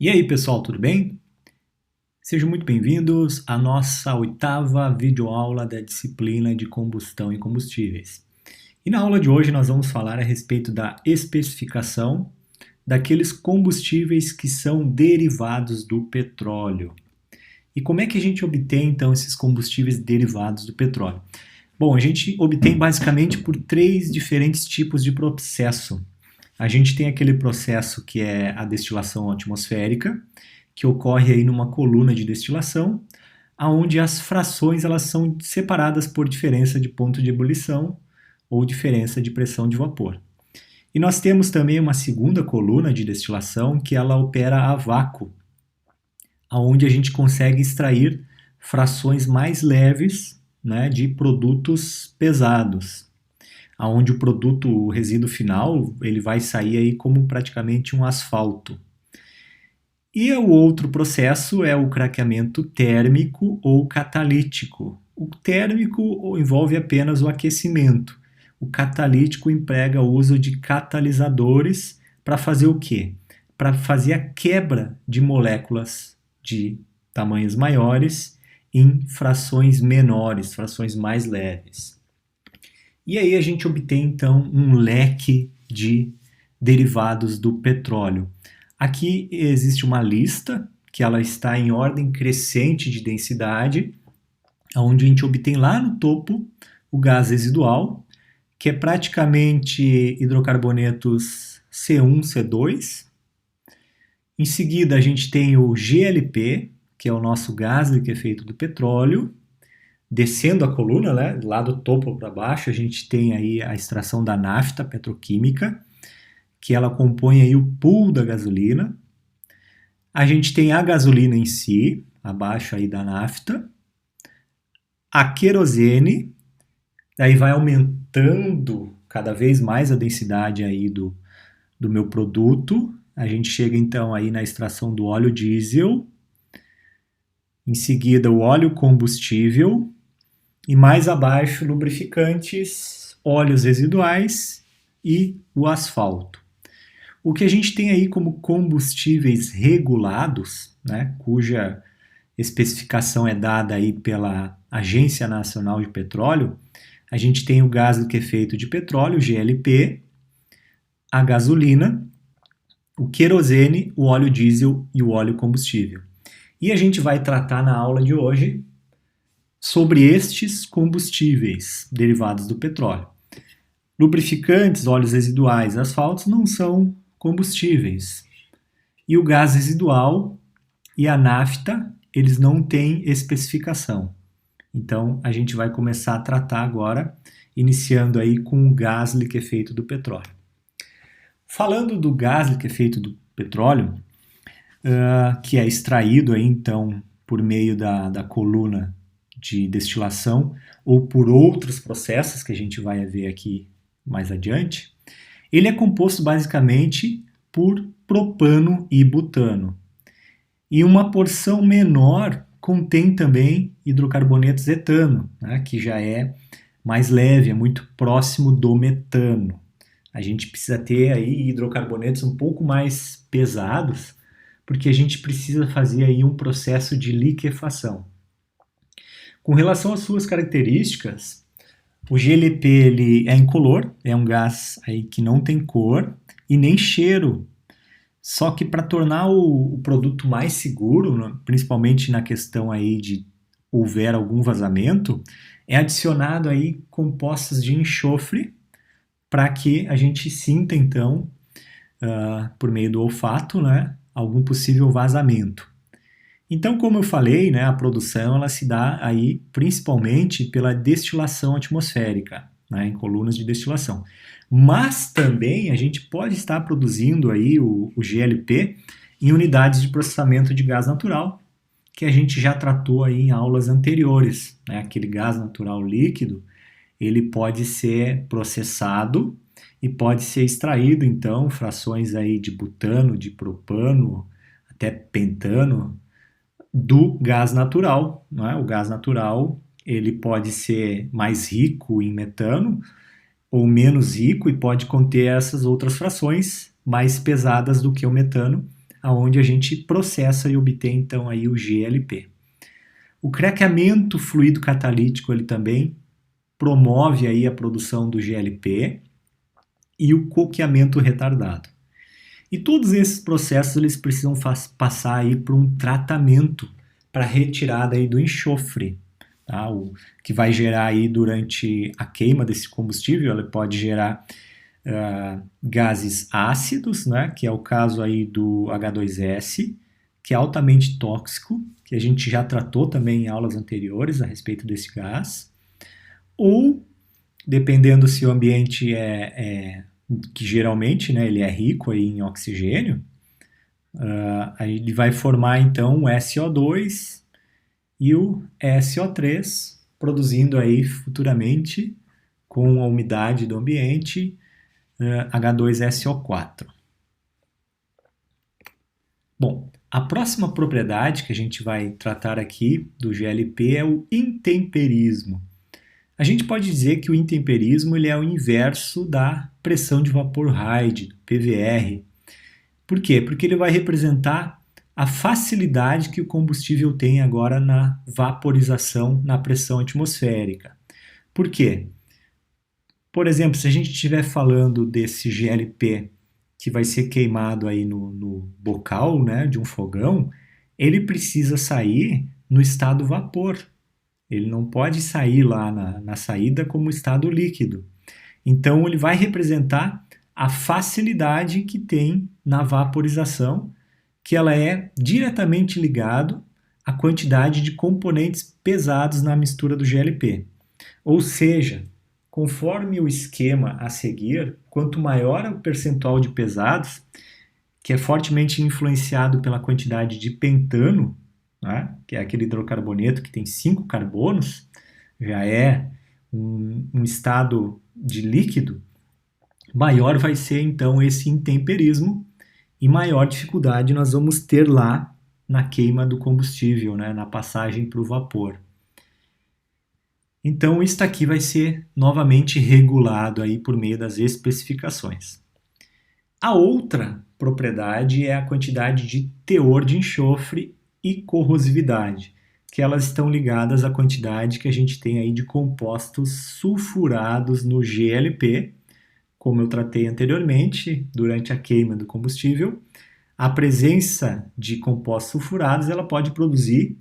E aí, pessoal, tudo bem? Sejam muito bem-vindos à nossa oitava videoaula da disciplina de combustão e combustíveis. E na aula de hoje nós vamos falar a respeito da especificação daqueles combustíveis que são derivados do petróleo. E como é que a gente obtém, então, esses combustíveis derivados do petróleo? Bom, a gente obtém basicamente por três diferentes tipos de processo. A gente tem aquele processo que é a destilação atmosférica, que ocorre aí numa coluna de destilação, aonde as frações elas são separadas por diferença de ponto de ebulição ou diferença de pressão de vapor. E nós temos também uma segunda coluna de destilação que ela opera a vácuo, aonde a gente consegue extrair frações mais leves, né, de produtos pesados, aonde o produto, o resíduo final, ele vai sair aí como praticamente um asfalto. E o outro processo é o craqueamento térmico ou catalítico. O térmico envolve apenas o aquecimento. O catalítico emprega o uso de catalisadores para fazer o quê? Para fazer a quebra de moléculas de tamanhos maiores em frações menores, frações mais leves. E aí a gente obtém então um leque de derivados do petróleo. Aqui existe uma lista que ela está em ordem crescente de densidade, onde a gente obtém lá no topo o gás residual, que é praticamente hidrocarbonetos C1, C2. Em seguida a gente tem o GLP, que é o nosso gás liquefeito do petróleo. Descendo a coluna, né, lá do topo para baixo, a gente tem aí a extração da nafta petroquímica, que ela compõe aí o pool da gasolina. A gente tem a gasolina em si, abaixo aí da nafta. A querosene, daí vai aumentando cada vez mais a densidade aí do meu produto. A gente chega então aí na extração do óleo diesel. Em seguida o óleo combustível. E mais abaixo lubrificantes, óleos residuais e o asfalto. O que a gente tem aí como combustíveis regulados, né, cuja especificação é dada aí pela Agência Nacional de Petróleo, a gente tem o gás liquefeito de petróleo, GLP, a gasolina, o querosene, o óleo diesel e o óleo combustível. E a gente vai tratar na aula de hoje sobre estes combustíveis derivados do petróleo. Lubrificantes, óleos residuais, asfaltos não são combustíveis. E o gás residual e a nafta, eles não têm especificação. Então, a gente vai começar a tratar agora, iniciando aí com o gás liquefeito do petróleo. Falando do gás liquefeito do petróleo, que é extraído aí, então, por meio da coluna de destilação ou por outros processos que a gente vai ver aqui mais adiante, ele é composto basicamente por propano e butano. E uma porção menor contém também hidrocarbonetos etano, né, que já é mais leve, é muito próximo do metano. A gente precisa ter aí hidrocarbonetos um pouco mais pesados, porque a gente precisa fazer aí um processo de liquefação. Com relação às suas características, o GLP ele é incolor, é um gás aí que não tem cor e nem cheiro. Só que para tornar o produto mais seguro, principalmente na questão aí de houver algum vazamento, é adicionado aí compostos de enxofre para que a gente sinta então, por meio do olfato, né, algum possível vazamento. Então, como eu falei, né, a produção ela se dá aí principalmente pela destilação atmosférica, né, em colunas de destilação. Mas também a gente pode estar produzindo aí o GLP em unidades de processamento de gás natural, que a gente já tratou aí em aulas anteriores, né? Aquele gás natural líquido, ele pode ser processado e pode ser extraído, então, frações aí de butano, de propano, até pentano, do gás natural. Né? O gás natural ele pode ser mais rico em metano ou menos rico e pode conter essas outras frações mais pesadas do que o metano, aonde a gente processa e obtém então aí o GLP. O craqueamento fluido catalítico ele também promove aí a produção do GLP e o coqueamento retardado. E todos esses processos eles precisam passar aí por um tratamento para retirada aí do enxofre, tá? O que vai gerar aí durante a queima desse combustível, ele pode gerar gases ácidos, né? Que é o caso aí do H2S, que é altamente tóxico, que a gente já tratou também em aulas anteriores a respeito desse gás, ou dependendo se o ambiente que geralmente, né, ele é rico aí em oxigênio, aí ele vai formar então o SO2 e o SO3, produzindo aí futuramente, com a umidade do ambiente, H2SO4. Bom, a próxima propriedade que a gente vai tratar aqui do GLP é o intemperismo. A gente pode dizer que o intemperismo ele é o inverso da pressão de vapor Hyde, PVR. Por quê? Porque ele vai representar a facilidade que o combustível tem agora na vaporização na pressão atmosférica. Por quê? Por exemplo, se a gente estiver falando desse GLP que vai ser queimado aí no bocal, né, de um fogão, ele precisa sair no estado vapor. Ele não pode sair lá na saída como estado líquido. Então, ele vai representar a facilidade que tem na vaporização, que ela é diretamente ligado à quantidade de componentes pesados na mistura do GLP. Ou seja, conforme o esquema a seguir, quanto maior o percentual de pesados, que é fortemente influenciado pela quantidade de pentano, né, que é aquele hidrocarboneto que tem 5 carbonos, já é um estado de líquido, maior vai ser então esse intemperismo e maior dificuldade nós vamos ter lá na queima do combustível, né, na passagem para o vapor. Então isso aqui vai ser novamente regulado aí por meio das especificações. A outra propriedade é a quantidade de teor de enxofre e corrosividade, que elas estão ligadas à quantidade que a gente tem aí de compostos sulfurados no GLP, como eu tratei anteriormente, durante a queima do combustível. A presença de compostos sulfurados ela pode produzir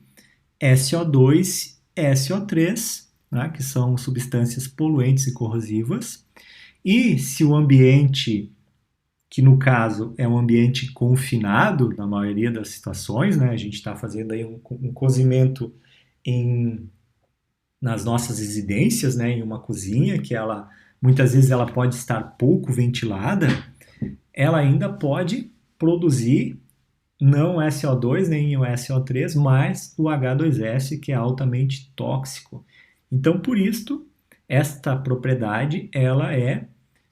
SO2 e SO3, né, que são substâncias poluentes e corrosivas. E se o ambiente, que no caso é um ambiente confinado, na maioria das situações, né, a gente está fazendo aí um cozimento nas nossas residências, né, em uma cozinha, que ela muitas vezes ela pode estar pouco ventilada, ela ainda pode produzir não o SO2 nem o SO3, mas o H2S, que é altamente tóxico. Então, por isso, esta propriedade ela é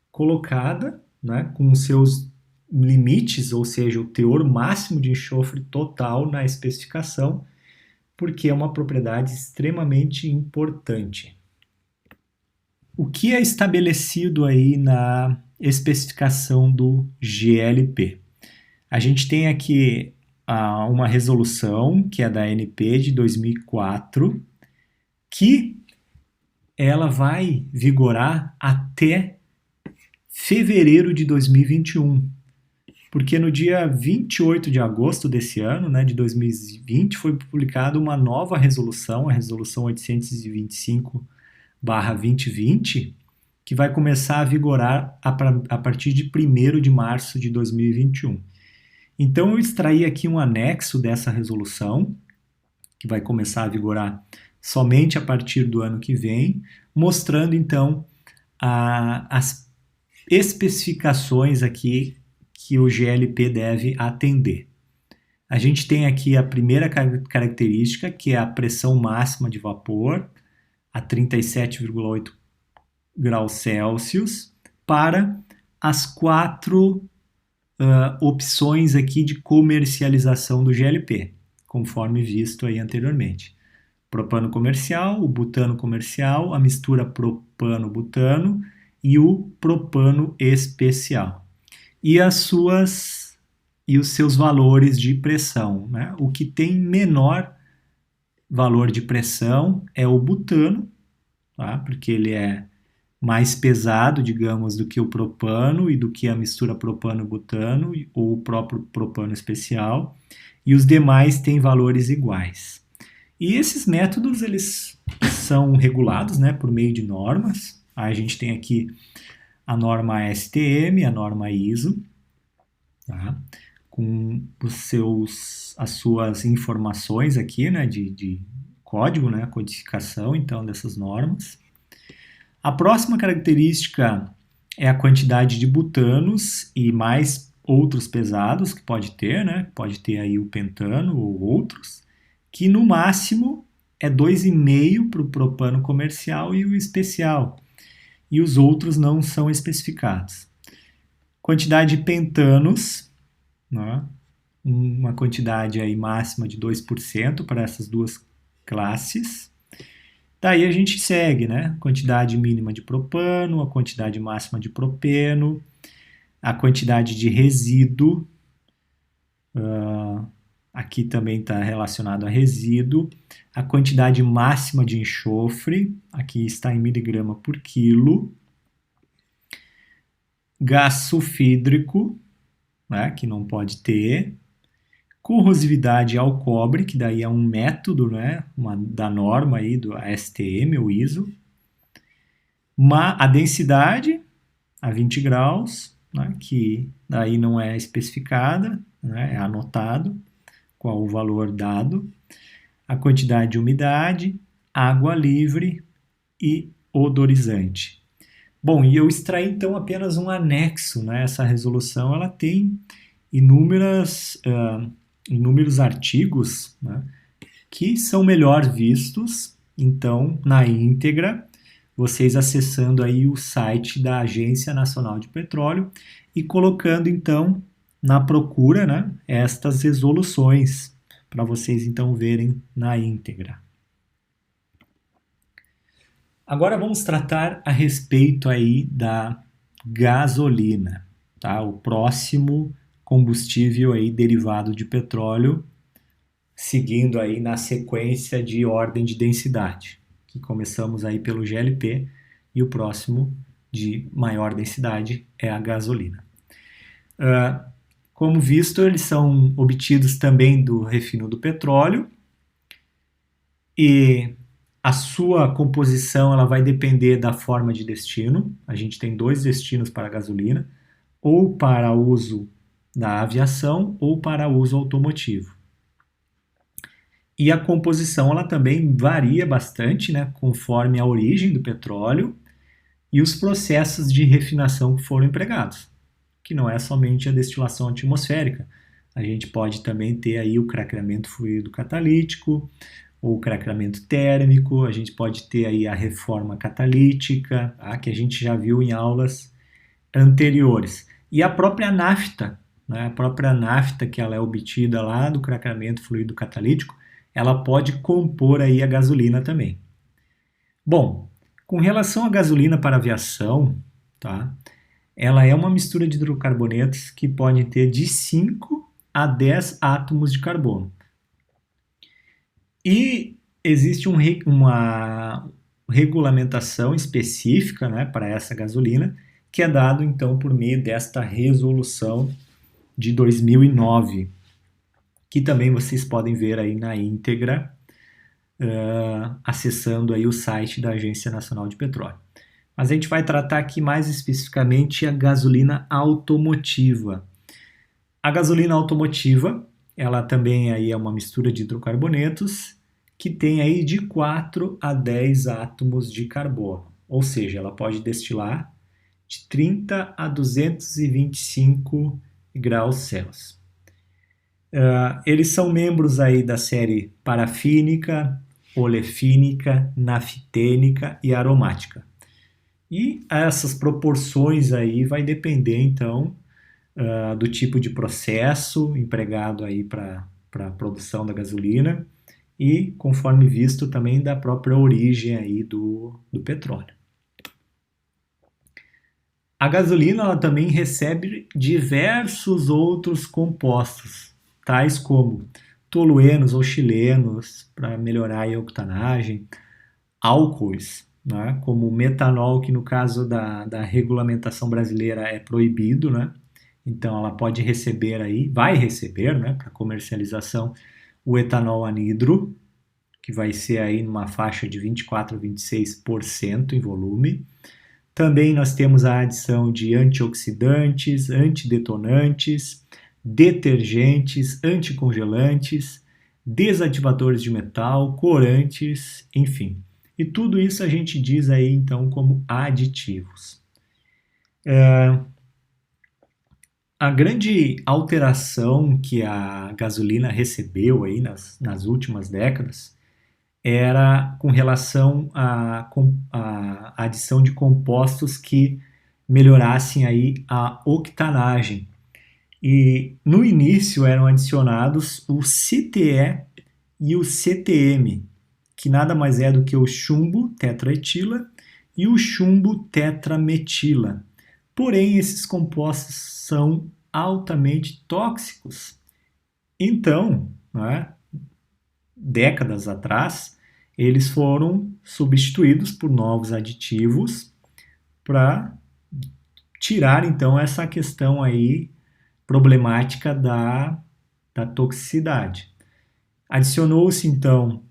colocada, né, com os seus limites, ou seja, o teor máximo de enxofre total na especificação, porque é uma propriedade extremamente importante. O que é estabelecido aí na especificação do GLP? A gente tem aqui uma resolução, que é da ANP de 2004, que ela vai vigorar até fevereiro de 2021, porque no dia 28 de agosto desse ano, né, de 2020, foi publicada uma nova resolução, a resolução 825/2020, que vai começar a vigorar a partir de 1º de março de 2021. Então eu extraí aqui um anexo dessa resolução, que vai começar a vigorar somente a partir do ano que vem, mostrando então as especificações aqui que o GLP deve atender. A gente tem aqui a primeira característica, que é a pressão máxima de vapor, a 37,8 graus Celsius, para as 4 opções aqui de comercialização do GLP, conforme visto aí anteriormente. Propano comercial, o butano comercial, a mistura propano-butano e o propano especial. E as suas e os seus valores de pressão, né? O que tem menor valor de pressão é o butano, tá? Porque ele é mais pesado, digamos, do que o propano e do que a mistura propano-butano ou o próprio propano especial, e os demais têm valores iguais. E esses métodos, eles são regulados, né, por meio de normas. A gente tem aqui a norma STM, a norma ISO, tá? Com as suas informações aqui, né, de código, né, codificação, então, dessas normas. A próxima característica é a quantidade de butanos e mais outros pesados que pode ter, né? Pode ter aí o pentano ou outros, que no máximo é 2,5 para o propano comercial e o especial. E os outros não são especificados. Quantidade de pentanos, né? Uma quantidade aí máxima de 2% para essas duas classes. Daí a gente segue, né? Quantidade mínima de propano, a quantidade máxima de propeno, a quantidade de resíduo, aqui também está relacionado a resíduo, a quantidade máxima de enxofre, aqui está em miligrama por quilo, gás sulfídrico, né? Que não pode ter, corrosividade ao cobre, que daí é um método, né? Da norma aí do ASTM ou ISO, a densidade a 20 graus, né, que daí não é especificada, né, é anotado qual o valor dado, a quantidade de umidade, água livre e odorizante. Bom, e eu extraí então apenas um anexo, né? Essa resolução ela tem inúmeros artigos, né, que são melhor vistos, então, na íntegra, vocês acessando aí o site da Agência Nacional de Petróleo e colocando então na procura, né, estas resoluções para vocês então verem na íntegra. Agora vamos tratar a respeito aí da gasolina, tá? O próximo combustível aí derivado de petróleo, seguindo aí na sequência de ordem de densidade, que começamos aí pelo GLP e o próximo de maior densidade é a gasolina. Como visto, eles são obtidos também do refino do petróleo e a sua composição ela vai depender da forma de destino. A gente tem dois destinos para a gasolina, ou para uso da aviação ou para uso automotivo. E a composição ela também varia bastante, né, conforme a origem do petróleo e os processos de refinação que foram empregados, que não é somente a destilação atmosférica. A gente pode também ter aí o craqueamento fluido catalítico, ou craqueamento térmico, a gente pode ter aí a reforma catalítica, tá, que a gente já viu em aulas anteriores. E a própria nafta, né, a própria nafta que ela é obtida lá do craqueamento fluido catalítico, ela pode compor aí a gasolina também. Bom, com relação à gasolina para aviação, tá? Ela é uma mistura de hidrocarbonetos que pode ter de 5 a 10 átomos de carbono. E existe uma regulamentação específica, né, para essa gasolina, que é dado então por meio desta resolução de 2009, que também vocês podem ver aí na íntegra, acessando aí o site da Agência Nacional de Petróleo. Mas a gente vai tratar aqui mais especificamente a gasolina automotiva. A gasolina automotiva, ela também aí é uma mistura de hidrocarbonetos que tem aí de 4 a 10 átomos de carbono. Ou seja, ela pode destilar de 30 a 225 graus Celsius. Eles são membros aí da série parafínica, olefínica, naftênica e aromática. E essas proporções aí vai depender então do tipo de processo empregado aí para a produção da gasolina e, conforme visto, também da própria origem aí do petróleo. A gasolina ela também recebe diversos outros compostos, tais como toluenos ou chilenos, para melhorar a octanagem, álcoois, né, como o metanol, que no caso da regulamentação brasileira é proibido, né? Então ela pode receber aí, vai receber, né, para comercialização, o etanol anidro, que vai ser aí numa faixa de 24 a 26% em volume. Também nós temos a adição de antioxidantes, antidetonantes, detergentes, anticongelantes, desativadores de metal, corantes, enfim. E tudo isso a gente diz aí então como aditivos. A grande alteração que a gasolina recebeu aí nas últimas décadas era com relação à adição de compostos que melhorassem aí a octanagem. E no início eram adicionados o CTE e o CTM, que nada mais é do que o chumbo tetraetila e o chumbo tetrametila. Porém, esses compostos são altamente tóxicos. Então, né, décadas atrás, eles foram substituídos por novos aditivos para tirar então essa questão aí problemática da toxicidade. Adicionou-se então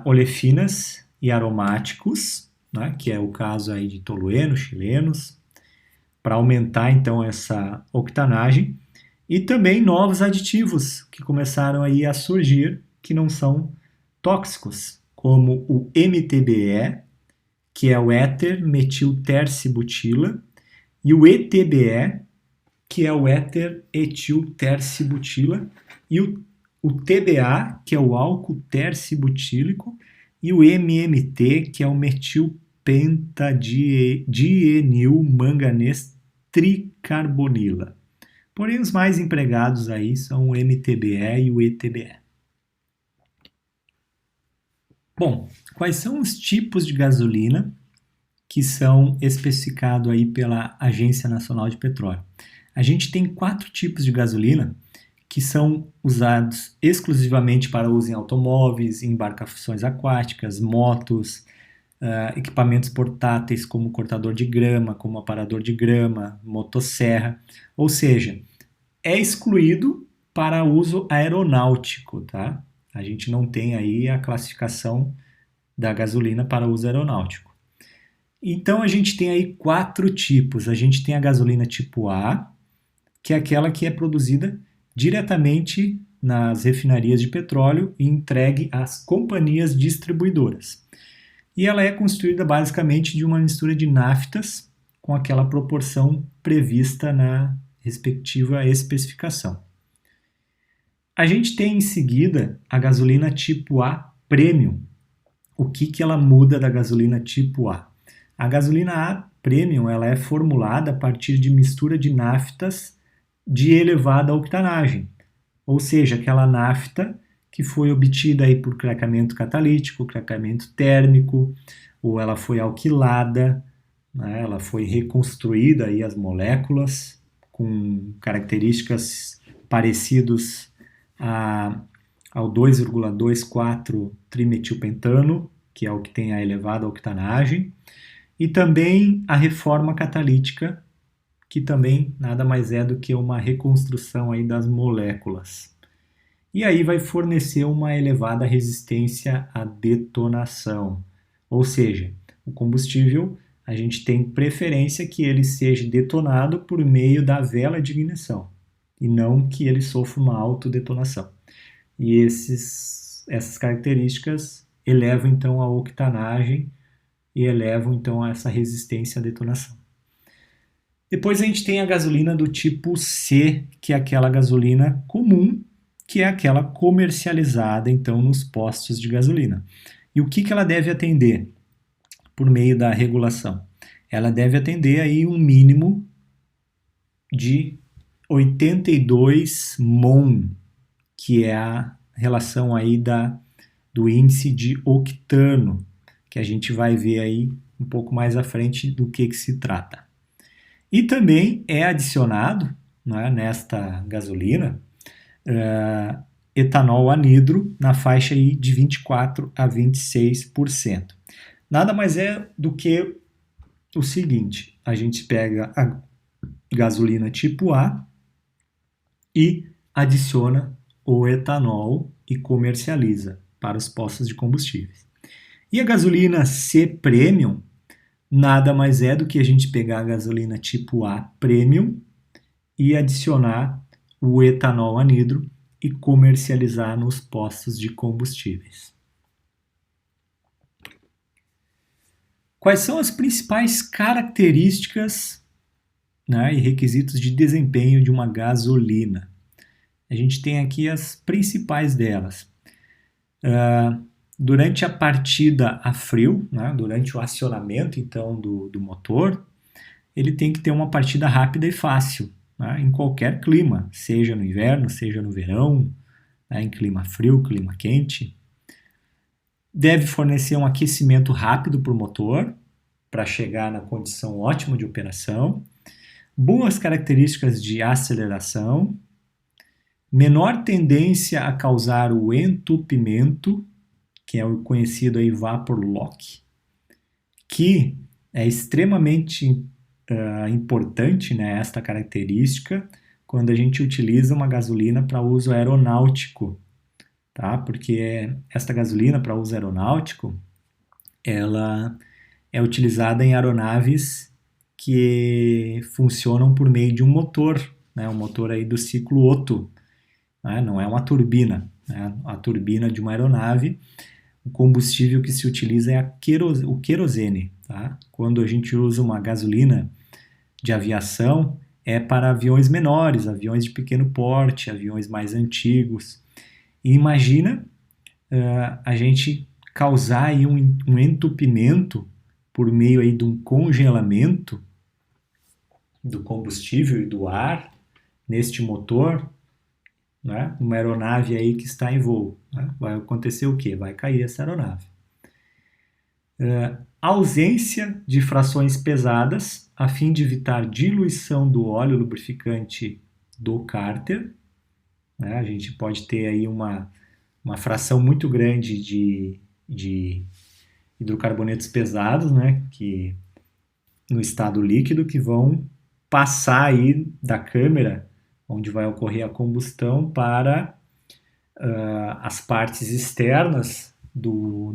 olefinas e aromáticos, né, que é o caso aí de toluenos, chilenos, para aumentar então essa octanagem, e também novos aditivos que começaram aí a surgir que não são tóxicos, como o MTBE, que é o éter metiltercibutila, e o ETBE, que é o éter etiltercibutila, e o TBA, que é o álcool tercibutílico, e o MMT, que é o metilpentadienilmanganês tricarbonila. Porém, os mais empregados aí são o MTBE e o ETBE. Bom, quais são os tipos de gasolina que são especificados aí pela Agência Nacional de Petróleo? A gente tem 4 tipos de gasolina que são usados exclusivamente para uso em automóveis, em embarcações aquáticas, motos, equipamentos portáteis como cortador de grama, como aparador de grama, motosserra, ou seja, é excluído para uso aeronáutico, tá? A gente não tem aí a classificação da gasolina para uso aeronáutico. Então a gente tem aí 4 tipos. A gente tem a gasolina tipo A, que é aquela que é produzida diretamente nas refinarias de petróleo e entregue às companhias distribuidoras. E ela é constituída basicamente de uma mistura de naftas com aquela proporção prevista na respectiva especificação. A gente tem em seguida a gasolina tipo A Premium. O que ela muda da gasolina tipo A? A gasolina A Premium ela é formulada a partir de mistura de naftas de elevada octanagem, ou seja, aquela nafta que foi obtida aí por craqueamento catalítico, craqueamento térmico, ou ela foi alquilada, né? Ela foi reconstruída aí as moléculas com características parecidas ao 2,24 trimetilpentano, que é o que tem a elevada octanagem, e também a reforma catalítica, que também nada mais é do que uma reconstrução aí das moléculas. E aí vai fornecer uma elevada resistência à detonação. Ou seja, o combustível, a gente tem preferência que ele seja detonado por meio da vela de ignição, e não que ele sofra uma autodetonação. E essas características elevam então a octanagem e elevam então essa resistência à detonação. Depois a gente tem a gasolina do tipo C, que é aquela gasolina comum, que é aquela comercializada então nos postos de gasolina. E o que ela deve atender por meio da regulação? Ela deve atender aí um mínimo de 82 mol, que é a relação aí do índice de octano, que a gente vai ver aí um pouco mais à frente do que se trata. E também é adicionado, né, nesta gasolina etanol anidro na faixa aí de 24 a 26%. Nada mais é do que o seguinte: a gente pega a gasolina tipo A e adiciona o etanol e comercializa para os postos de combustíveis. E a gasolina C Premium nada mais é do que a gente pegar a gasolina tipo A Premium e adicionar o etanol anidro e comercializar nos postos de combustíveis. Quais são as principais características, né, e requisitos de desempenho de uma gasolina? A gente tem aqui as principais delas. Durante a partida a frio, né, durante o acionamento então do motor, ele tem que ter uma partida rápida e fácil, né, em qualquer clima, seja no inverno, seja no verão, né, em clima frio, clima quente. Deve fornecer um aquecimento rápido para o motor, para chegar na condição ótima de operação. Boas características de aceleração. Menor tendência a causar o entupimento, que é o conhecido aí vapor lock, que é extremamente importante, né, esta característica quando a gente utiliza uma gasolina para uso aeronáutico, tá? Porque esta gasolina para uso aeronáutico, ela é utilizada em aeronaves que funcionam por meio de um motor, né, um motor aí do ciclo Otto, né, não é uma turbina, né? A turbina de uma aeronave, o combustível que se utiliza é o querosene, tá? Quando a gente usa uma gasolina de aviação, é para aviões menores, aviões de pequeno porte, aviões mais antigos. E imagina a gente causar aí um entupimento por meio aí de um congelamento do combustível e do ar neste motor, né? Uma aeronave aí que está em voo. Né? Vai acontecer o quê? Vai cair essa aeronave. Ausência de frações pesadas, a fim de evitar diluição do óleo lubrificante do cárter. Né? A gente pode ter aí uma fração muito grande de hidrocarbonetos pesados, né? Que no estado líquido, que vão passar aí da câmara onde vai ocorrer a combustão para as partes externas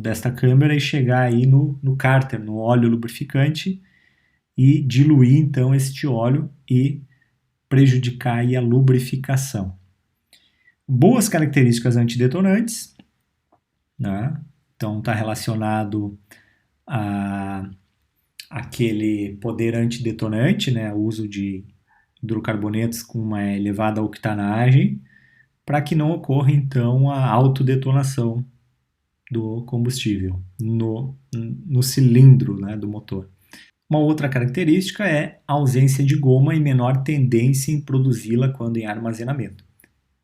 desta câmara e chegar aí no cárter, no óleo lubrificante, e diluir então este óleo e prejudicar aí a lubrificação. Boas características antidetonantes, né? Então está relacionado a aquele poder antidetonante, né? O uso de hidrocarbonetos com uma elevada octanagem, para que não ocorra então a autodetonação do combustível no cilindro, né, do motor. Uma outra característica é a ausência de goma e menor tendência em produzi-la quando em armazenamento.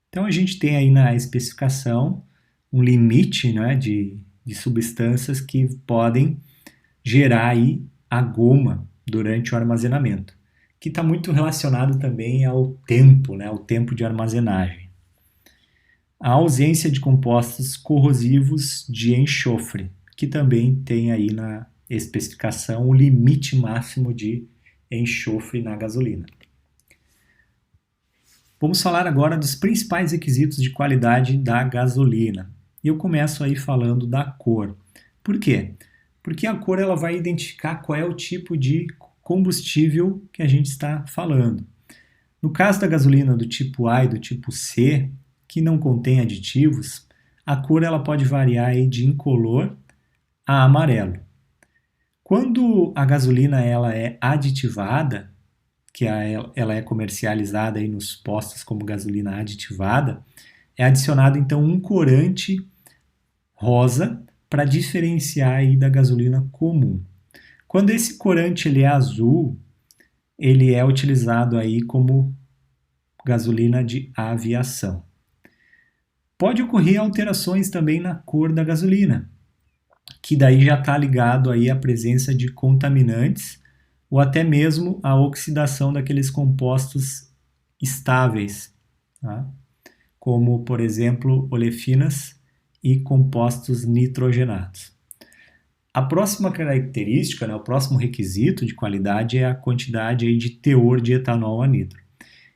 Então a gente tem aí na especificação um limite, né, de substâncias que podem gerar aí a goma durante o armazenamento, que está muito relacionado também ao tempo, né, ao tempo de armazenagem. A ausência de compostos corrosivos de enxofre, que também tem aí na especificação o limite máximo de enxofre na gasolina. Vamos falar agora dos principais requisitos de qualidade da gasolina. E eu começo aí falando da cor. Por quê? Porque a cor ela vai identificar qual é o tipo de combustível que a gente está falando. No caso da gasolina do tipo A e do tipo C, que não contém aditivos, a cor ela pode variar aí de incolor a amarelo. Quando a gasolina ela é aditivada, que ela é comercializada aí nos postos como gasolina aditivada, é adicionado então um corante rosa para diferenciar aí da gasolina comum. Quando esse corante ele é azul, ele é utilizado aí como gasolina de aviação. Pode ocorrer alterações também na cor da gasolina, que daí já está ligado aí à presença de contaminantes ou até mesmo a oxidação daqueles compostos estáveis, tá? Como, por exemplo, olefinas e compostos nitrogenados. A próxima característica, né, o próximo requisito de qualidade é a quantidade aí de teor de etanol anidro,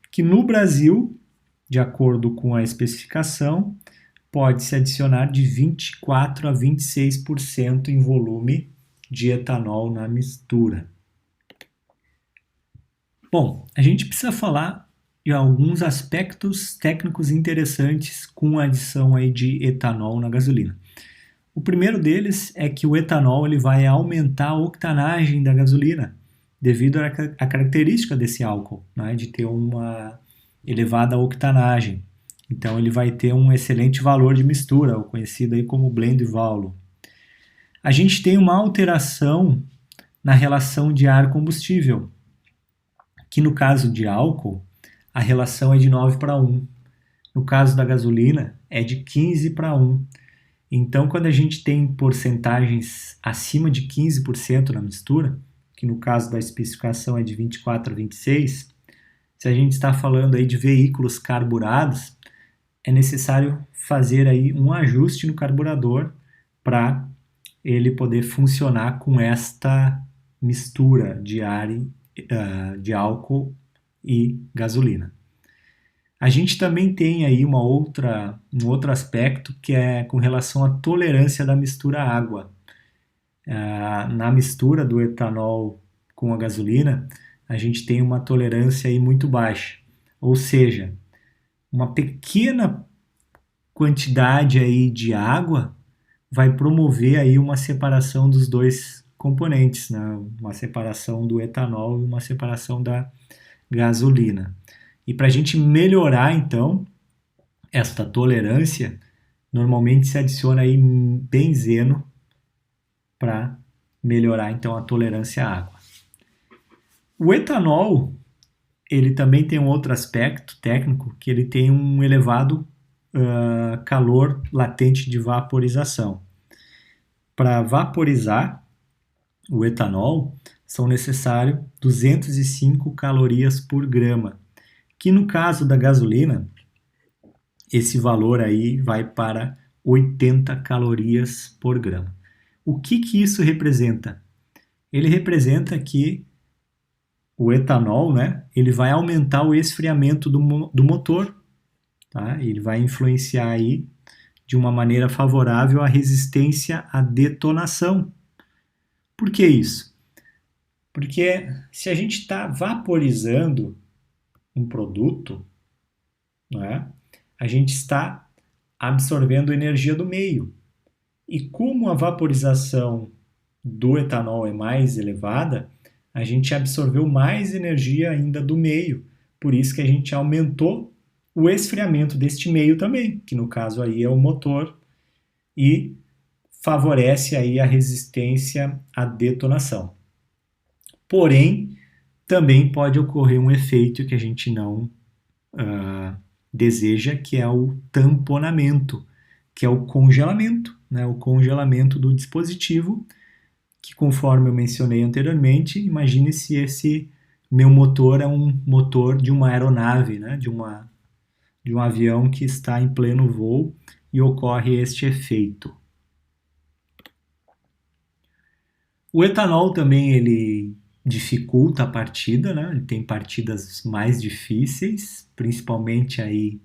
que no Brasil, de acordo com a especificação, pode-se adicionar de 24% a 26% em volume de etanol na mistura. Bom, a gente precisa falar de alguns aspectos técnicos interessantes com a adição aí de etanol na gasolina. O primeiro deles é que o etanol ele vai aumentar a octanagem da gasolina, devido à característica desse álcool, né, de ter uma elevada octanagem. Então ele vai ter um excelente valor de mistura, o conhecido aí como blend value. A gente tem uma alteração na relação de ar-combustível, que no caso de álcool, a relação é de 9:1. No caso da gasolina, é de 15:1. Então, quando a gente tem porcentagens acima de 15% na mistura, que no caso da especificação é de 24 a 26, se a gente está falando aí de veículos carburados, é necessário fazer aí um ajuste no carburador para ele poder funcionar com esta mistura de ar, de álcool e gasolina. A gente também tem aí um outro aspecto que é com relação à tolerância da mistura água. Na mistura do etanol com a gasolina, a gente tem uma tolerância aí muito baixa, ou seja, uma pequena quantidade aí de água vai promover aí uma separação dos dois componentes, né? Uma separação do etanol e uma separação da gasolina. E para a gente melhorar, então, esta tolerância, normalmente se adiciona aí benzeno para melhorar, então, a tolerância à água. O etanol, ele também tem um outro aspecto técnico, que ele tem um elevado calor latente de vaporização. Para vaporizar o etanol, são necessários 205 calorias por grama, que no caso da gasolina, esse valor aí vai para 80 calorias por grama. O que isso representa? Ele representa que o etanol, né, ele vai aumentar o esfriamento do motor, tá? Ele vai influenciar aí de uma maneira favorável a resistência à detonação. Por que isso? Porque se a gente está vaporizando um produto, né, a gente está absorvendo energia do meio. E como a vaporização do etanol é mais elevada, a gente absorveu mais energia ainda do meio. Por isso que a gente aumentou o esfriamento deste meio também, que no caso aí é o motor, e favorece aí a resistência à detonação. Porém, também pode ocorrer um efeito que a gente não deseja, que é o tamponamento, que é o congelamento, né? O congelamento do dispositivo, que conforme eu mencionei anteriormente, imagine se esse meu motor é um motor de uma aeronave, né? de um avião que está em pleno voo e ocorre este efeito. O etanol também ele dificulta a partida, né? Ele tem partidas mais difíceis, principalmente aí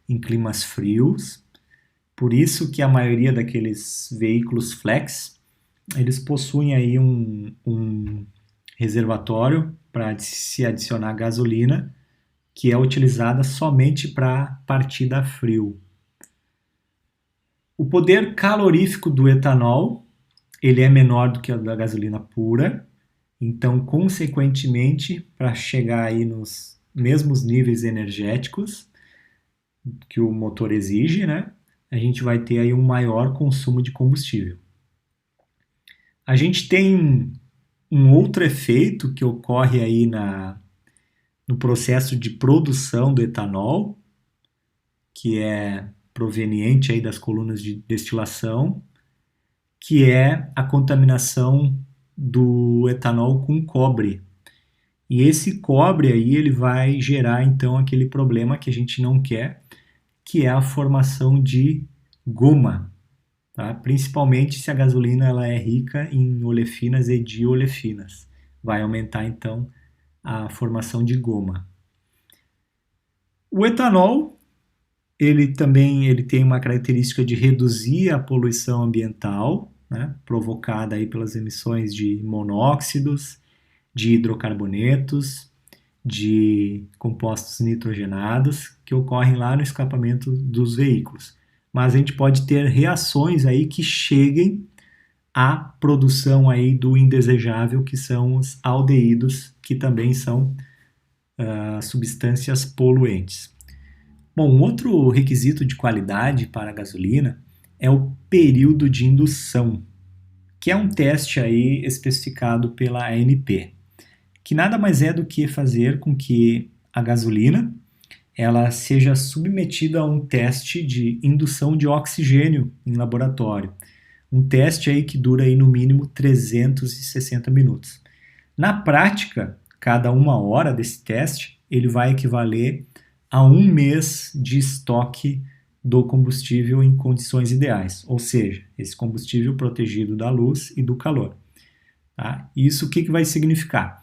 em climas frios. Por isso que a maioria daqueles veículos flex, eles possuem aí um reservatório para se adicionar gasolina, que é utilizada somente para partida a frio. O poder calorífico do etanol ele é menor do que o da gasolina pura, então, consequentemente, para chegar aí nos mesmos níveis energéticos que o motor exige, né, a gente vai ter aí um maior consumo de combustível. A gente tem um outro efeito que ocorre aí no processo de produção do etanol, que é proveniente aí das colunas de destilação, que é a contaminação do etanol com cobre. E esse cobre aí ele vai gerar então aquele problema que a gente não quer, que é a formação de goma, tá? Principalmente se a gasolina ela é rica em olefinas e diolefinas. Vai aumentar então a formação de goma. O etanol, ele tem uma característica de reduzir a poluição ambiental, né, provocada aí pelas emissões de monóxidos, de hidrocarbonetos, de compostos nitrogenados que ocorrem lá no escapamento dos veículos. Mas a gente pode ter reações aí que cheguem à produção aí do indesejável, que são os aldeídos, que também são substâncias poluentes. Bom, um outro requisito de qualidade para a gasolina é o período de indução, que é um teste aí especificado pela ANP, que nada mais é do que fazer com que a gasolina ela seja submetida a um teste de indução de oxigênio em laboratório. Um teste aí que dura aí no mínimo 360 minutos. Na prática, cada 1 hora desse teste, ele vai equivaler a 1 mês de estoque do combustível em condições ideais, ou seja, esse combustível protegido da luz e do calor. Tá? Isso o que vai significar?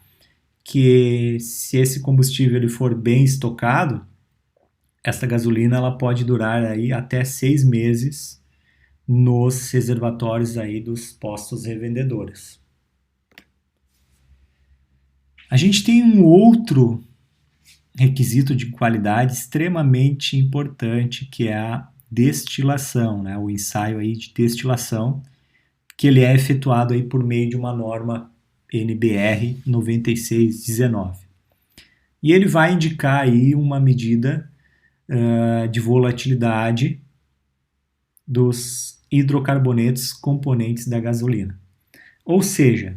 Que se esse combustível ele for bem estocado, essa gasolina ela pode durar aí até 6 meses nos reservatórios aí dos postos revendedores. A gente tem um outro requisito de qualidade extremamente importante, que é a destilação, né? O ensaio aí de destilação, que ele é efetuado aí por meio de uma norma NBR 9619. E ele vai indicar aí uma medida de volatilidade dos hidrocarbonetos componentes da gasolina. Ou seja,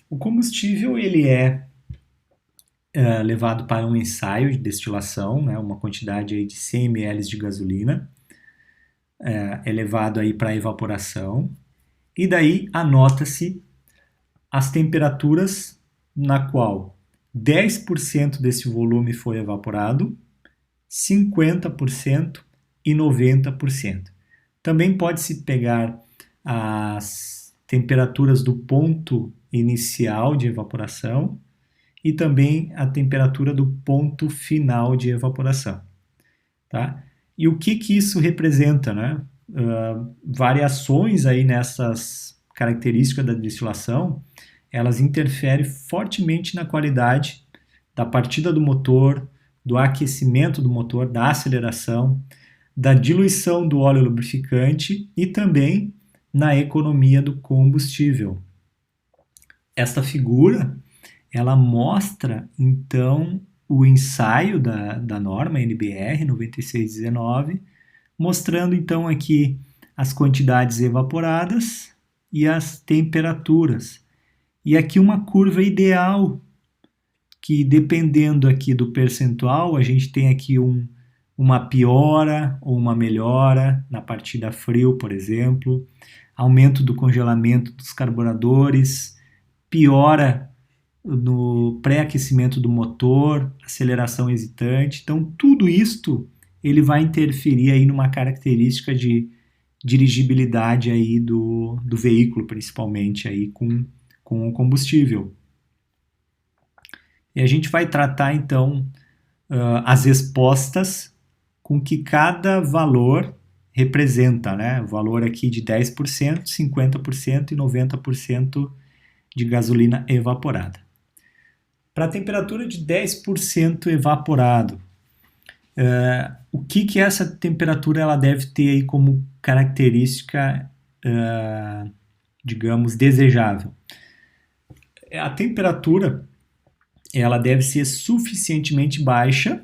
o combustível ele é levado para um ensaio de destilação, né, uma quantidade aí de 100 ml de gasolina, é levado aí para evaporação, e daí anota-se as temperaturas na qual 10% desse volume foi evaporado, 50% e 90%. Também pode-se pegar as temperaturas do ponto inicial de evaporação e também a temperatura do ponto final de evaporação. Tá? E o que isso representa? Né? Variações aí nessas características da destilação, elas interferem fortemente na qualidade da partida do motor, do aquecimento do motor, da aceleração, da diluição do óleo lubrificante e também na economia do combustível. Esta figura ela mostra então o ensaio da norma NBR 9619, mostrando então aqui as quantidades evaporadas e as temperaturas. E aqui uma curva ideal, que dependendo aqui do percentual, a gente tem aqui uma piora ou uma melhora na partida frio, por exemplo, aumento do congelamento dos carburadores, piora no pré-aquecimento do motor, aceleração hesitante. Então, tudo isto ele vai interferir aí numa característica de dirigibilidade aí do veículo, principalmente aí com o combustível. E a gente vai tratar, então, as respostas com que cada valor representa, né? O valor aqui de 10%, 50% e 90% de gasolina evaporada. Para a temperatura de 10% evaporado, o que essa temperatura ela deve ter aí como característica, digamos, desejável? A temperatura ela deve ser suficientemente baixa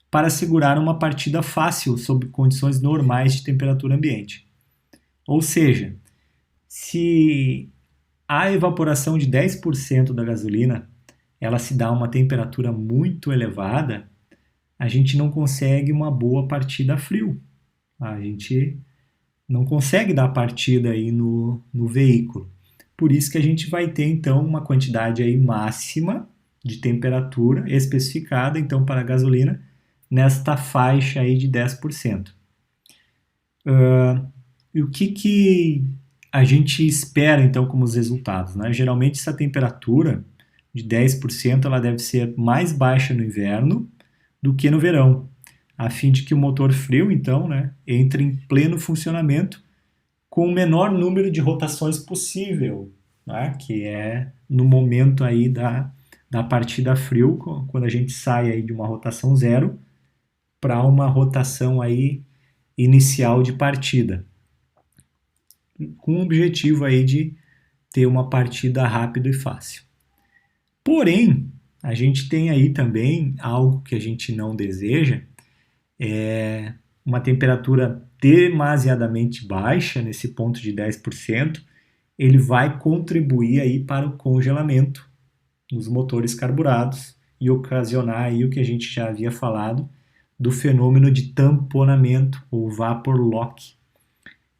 para assegurar uma partida fácil sob condições normais de temperatura ambiente. Ou seja, se a evaporação de 10% da gasolina ela se dá a uma temperatura muito elevada, a gente não consegue uma boa partida a frio. A gente não consegue dar partida aí no veículo. Por isso que a gente vai ter então uma quantidade aí máxima de temperatura especificada, então, para a gasolina, nesta faixa aí de 10%. E o que a gente espera, então, como os resultados, né? Geralmente, essa temperatura de 10% ela deve ser mais baixa no inverno do que no verão, a fim de que o motor frio, então, né, entre em pleno funcionamento com o menor número de rotações possível, né, que é no momento aí da partida frio, quando a gente sai aí de uma rotação zero para uma rotação aí inicial de partida, com o objetivo aí de ter uma partida rápida e fácil. Porém, a gente tem aí também algo que a gente não deseja, é uma temperatura demasiadamente baixa, nesse ponto de 10%, ele vai contribuir aí para o congelamento nos motores carburados e ocasionar aí o que a gente já havia falado do fenômeno de tamponamento ou vapor lock.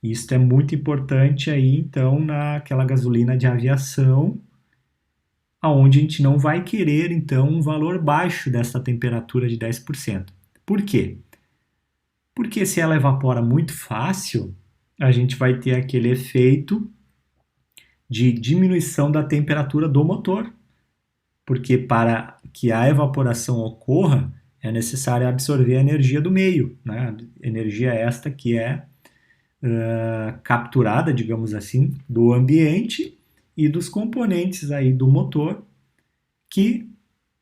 Isso é muito importante aí, então, naquela gasolina de aviação, aonde a gente não vai querer, então, um valor baixo dessa temperatura de 10%. Por quê? Porque se ela evapora muito fácil, a gente vai ter aquele efeito de diminuição da temperatura do motor. Porque para que a evaporação ocorra, é necessário absorver a energia do meio, né? Energia esta que é capturada, digamos assim, do ambiente e dos componentes aí do motor que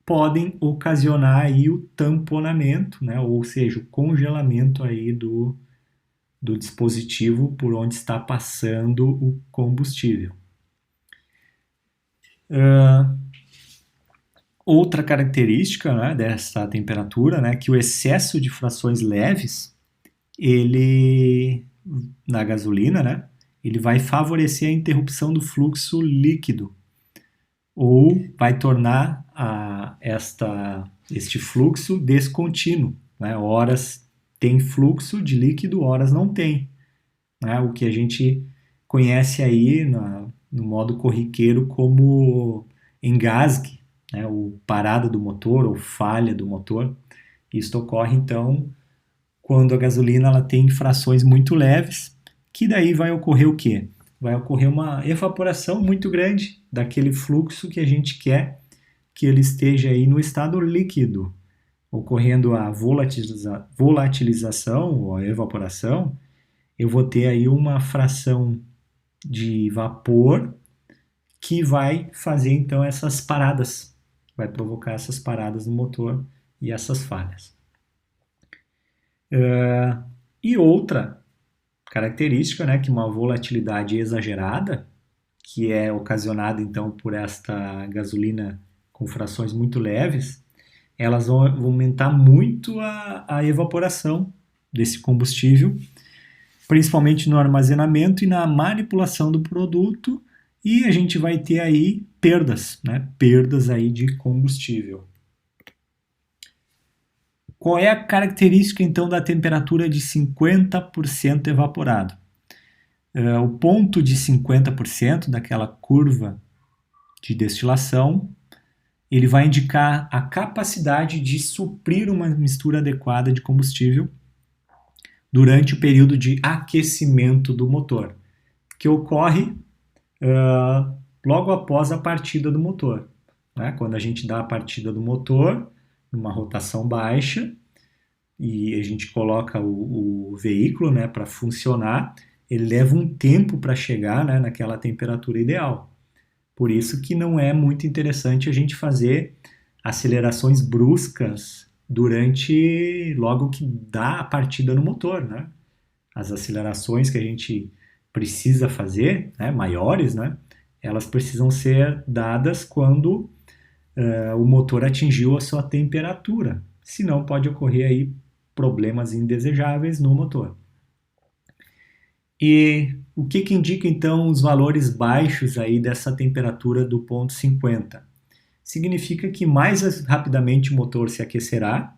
podem ocasionar aí o tamponamento, né? Ou seja, o congelamento aí do dispositivo por onde está passando o combustível. Outra característica, né, dessa temperatura, né, que o excesso de frações leves, ele na gasolina, né, ele vai favorecer a interrupção do fluxo líquido ou vai tornar este fluxo descontínuo, né? Horas tem fluxo de líquido, horas não tem, né? O que a gente conhece aí no modo corriqueiro como engasgue, né? O parada do motor ou falha do motor. Isso ocorre então quando a gasolina ela tem frações muito leves, que daí vai ocorrer o quê? Vai ocorrer uma evaporação muito grande daquele fluxo que a gente quer que ele esteja aí no estado líquido, ocorrendo a volatilização ou a evaporação. Eu vou ter aí uma fração de vapor que vai fazer então essas paradas, vai provocar essas paradas no motor e essas falhas. E outra característica, né, que uma volatilidade exagerada, que é ocasionada então por esta gasolina com frações muito leves, elas vão aumentar muito a evaporação desse combustível, principalmente no armazenamento e na manipulação do produto, e a gente vai ter aí perdas, né? Perdas aí de combustível. Qual é a característica então da temperatura de 50% evaporado? O ponto de 50% daquela curva de destilação, ele vai indicar a capacidade de suprir uma mistura adequada de combustível durante o período de aquecimento do motor, que ocorre logo após a partida do motor. Né? Quando a gente dá a partida do motor, numa rotação baixa, e a gente coloca o veículo, né, para funcionar, ele leva um tempo para chegar, né, naquela temperatura ideal. Por isso que não é muito interessante a gente fazer acelerações bruscas logo que dá a partida no motor, né? As acelerações que a gente precisa fazer, né, maiores, né, elas precisam ser dadas quando o motor atingiu a sua temperatura. Senão pode ocorrer aí problemas indesejáveis no motor. E o que indica então os valores baixos aí dessa temperatura do ponto 50? Significa que mais rapidamente o motor se aquecerá,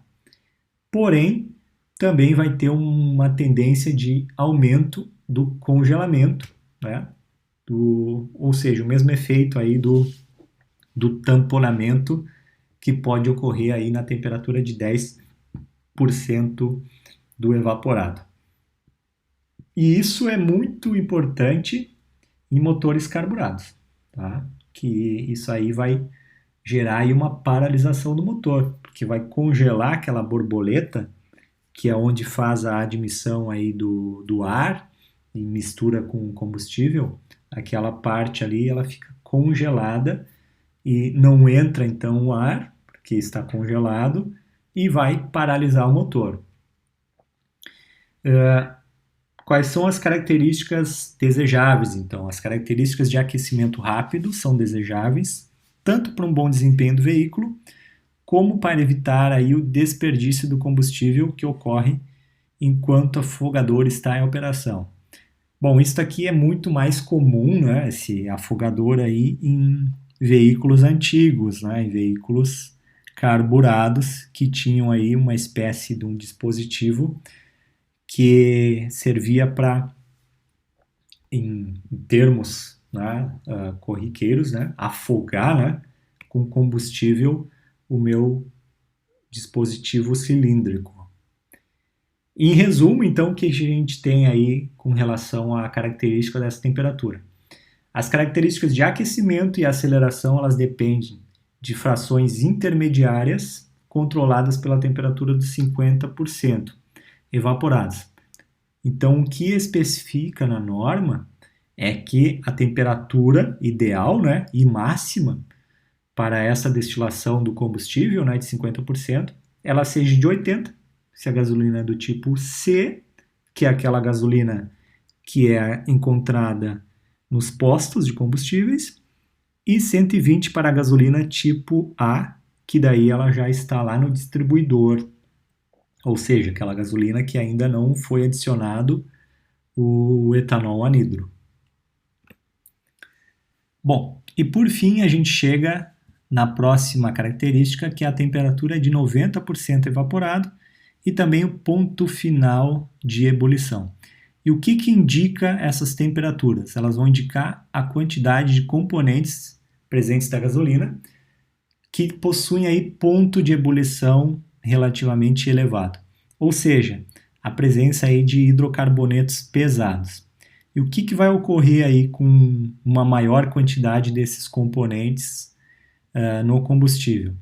porém também vai ter uma tendência de aumento do congelamento, né? Ou seja, o mesmo efeito aí do tamponamento que pode ocorrer aí na temperatura de 10% do evaporado. E isso é muito importante em motores carburados, tá? Que isso aí vai gerar aí uma paralisação do motor, porque vai congelar aquela borboleta, que é onde faz a admissão aí do ar e mistura com o combustível, aquela parte ali ela fica congelada e não entra então o ar, porque está congelado, e vai paralisar o motor. Quais são as características desejáveis, então? As características de aquecimento rápido são desejáveis, tanto para um bom desempenho do veículo, como para evitar aí o desperdício do combustível que ocorre enquanto o afogador está em operação. Bom, isso aqui é muito mais comum, né, esse afogador aí em veículos antigos, né, em veículos carburados que tinham aí uma espécie de um dispositivo que servia para, em termos, né, corriqueiros, né, afogar, né, com combustível o meu dispositivo cilíndrico. Em resumo, então, o que a gente tem aí com relação à característica dessa temperatura? As características de aquecimento e aceleração, elas dependem de frações intermediárias controladas pela temperatura dos 50% evaporadas. Então, o que especifica na norma é que a temperatura ideal, né, e máxima para essa destilação do combustível, né, de 50%, ela seja de 80, se a gasolina é do tipo C, que é aquela gasolina que é encontrada nos postos de combustíveis, e 120 para a gasolina tipo A, que daí ela já está lá no distribuidor, ou seja, aquela gasolina que ainda não foi adicionado o etanol anidro. Bom, e por fim a gente chega na próxima característica, que é a temperatura de 90% evaporado e também o ponto final de ebulição. E o que indica essas temperaturas? Elas vão indicar a quantidade de componentes presentes da gasolina que possuem aí ponto de ebulição relativamente elevado. Ou seja, a presença aí de hidrocarbonetos pesados. E o que vai ocorrer aí com uma maior quantidade desses componentes no combustível?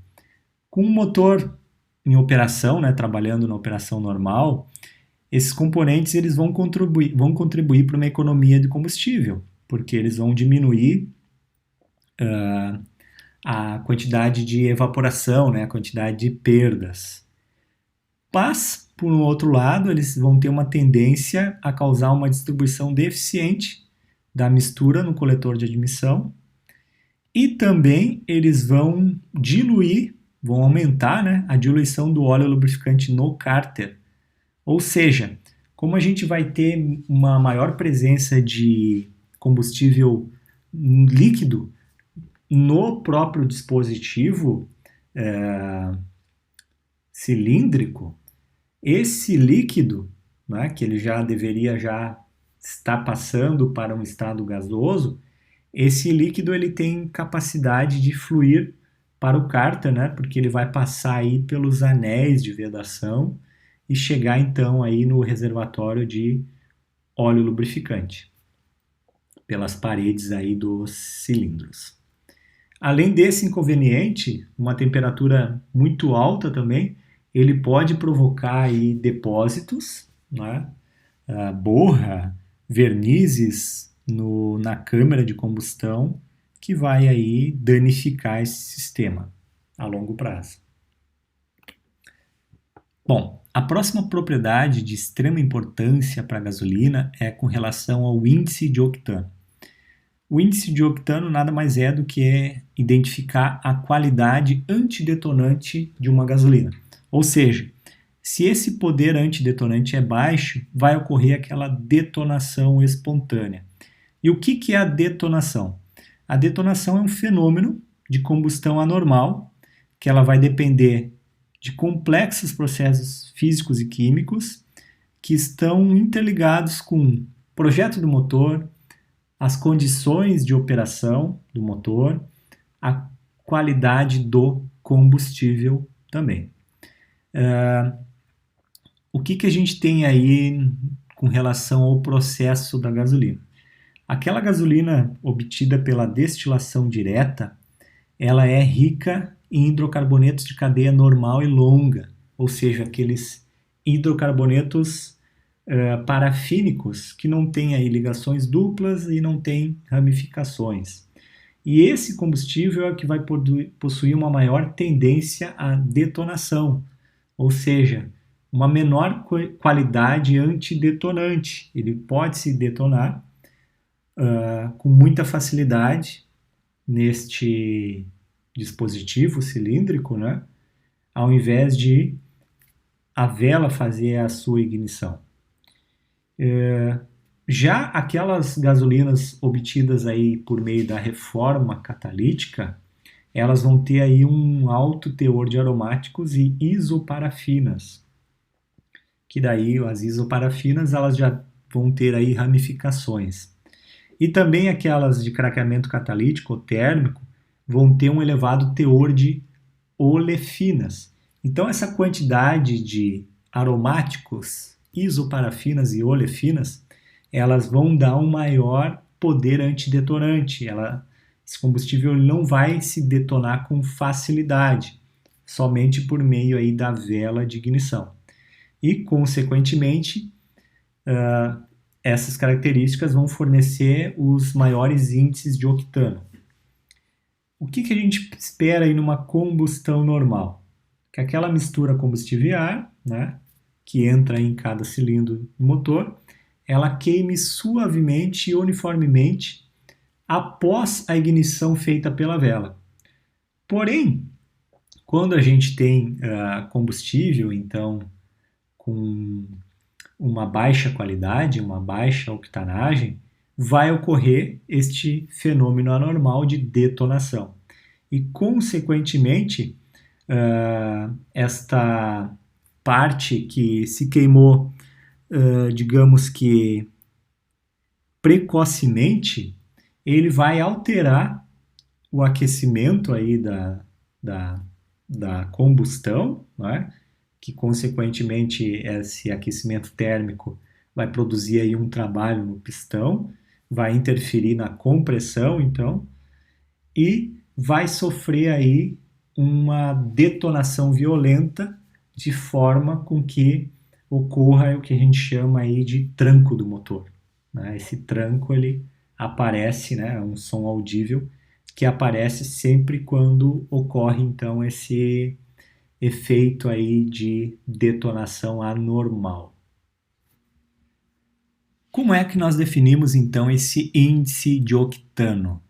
Com o motor em operação, né, trabalhando na operação normal, esses componentes eles vão contribuir para uma economia de combustível, porque eles vão diminuir a quantidade de evaporação, né, a quantidade de perdas. Mas, por um outro lado, eles vão ter uma tendência a causar uma distribuição deficiente da mistura no coletor de admissão e também eles vão diluir, vão aumentar, né, a diluição do óleo lubrificante no cárter. Ou seja, como a gente vai ter uma maior presença de combustível líquido no próprio dispositivo cilíndrico, esse líquido, né, que ele já deveria já estar passando para um estado gasoso, esse líquido ele tem capacidade de fluir para o cárter, né, porque ele vai passar aí pelos anéis de vedação e chegar então aí no reservatório de óleo lubrificante, pelas paredes aí dos cilindros. Além desse inconveniente, uma temperatura muito alta também, ele pode provocar aí depósitos, né? Borra, vernizes na câmara de combustão, que vai aí danificar esse sistema a longo prazo. Bom, a próxima propriedade de extrema importância para a gasolina é com relação ao índice de octano. O índice de octano nada mais é do que identificar a qualidade antidetonante de uma gasolina. Ou seja, se esse poder antidetonante é baixo, vai ocorrer aquela detonação espontânea. E o que é a detonação? A detonação é um fenômeno de combustão anormal, que ela vai depender de complexos processos físicos e químicos que estão interligados com o projeto do motor, as condições de operação do motor, a qualidade do combustível também. O que a gente tem aí com relação ao processo da gasolina? Aquela gasolina obtida pela destilação direta, ela é rica em hidrocarbonetos de cadeia normal e longa, ou seja, aqueles hidrocarbonetos parafínicos que não têm aí ligações duplas e não têm ramificações. E esse combustível é o que vai possuir uma maior tendência à detonação, ou seja, uma menor qualidade antidetonante. Ele pode se detonar com muita facilidade neste dispositivo cilíndrico, né? Ao invés de a vela fazer a sua ignição. Já aquelas gasolinas obtidas aí por meio da reforma catalítica, elas vão ter aí um alto teor de aromáticos e isoparafinas, que daí as isoparafinas elas já vão ter aí ramificações. E também aquelas de craqueamento catalítico ou térmico vão ter um elevado teor de olefinas. Então essa quantidade de aromáticos, isoparafinas e olefinas, elas vão dar um maior poder antidetonante. Esse combustível não vai se detonar com facilidade, somente por meio aí da vela de ignição. E, consequentemente, essas características vão fornecer os maiores índices de octano. O que a gente espera aí numa combustão normal? Que aquela mistura combustível e ar, né, que entra em cada cilindro do motor, ela queime suavemente e uniformemente após a ignição feita pela vela. Porém, quando a gente tem combustível, então, com uma baixa qualidade, uma baixa octanagem, vai ocorrer este fenômeno anormal de detonação. E, consequentemente, esta parte que se queimou, digamos que precocemente, ele vai alterar o aquecimento aí da combustão, né? Que consequentemente esse aquecimento térmico vai produzir aí um trabalho no pistão, vai interferir na compressão, então, e vai sofrer aí uma detonação violenta de forma com que ocorra o que a gente chama aí de tranco do motor. Né? Esse tranco ele aparece, né, é um som audível que aparece sempre quando ocorre então esse efeito aí de detonação anormal. Como é que nós definimos então esse índice de octano?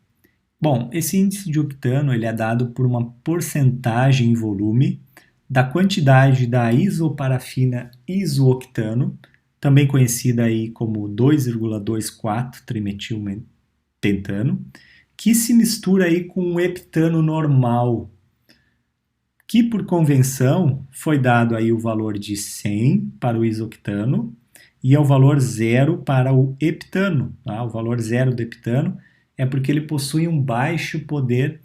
Bom, esse índice de octano ele é dado por uma porcentagem em volume da quantidade da isoparafina isooctano, também conhecida aí como 2,24 trimetilpentano, que se mistura aí com o heptano normal, que por convenção foi dado aí o valor de 100 para o isoctano e é o valor 0 para o heptano. Tá? O valor 0 do heptano é porque ele possui um baixo poder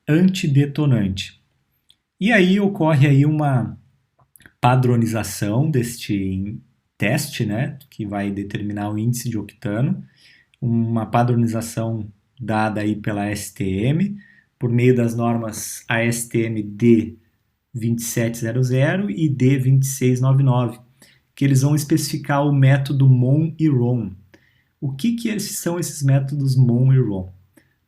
antidetonante. E aí ocorre aí uma padronização deste teste, né, que vai determinar o índice de octano, uma padronização dada aí pela STM, por meio das normas ASTM D2700 e D2699, que eles vão especificar o método MON e RON. O que são esses métodos MON e RON?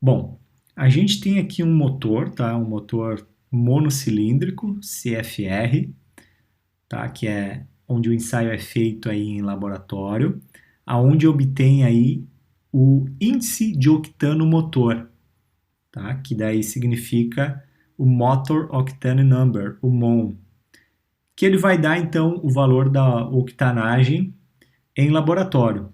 Bom, a gente tem aqui um motor, tá? Um motor monocilíndrico, CFR, tá? Que é onde o ensaio é feito aí em laboratório, aonde obtém aí o índice de octano motor, tá? Que daí significa o Motor Octane Number, o MON, que ele vai dar então o valor da octanagem em laboratório.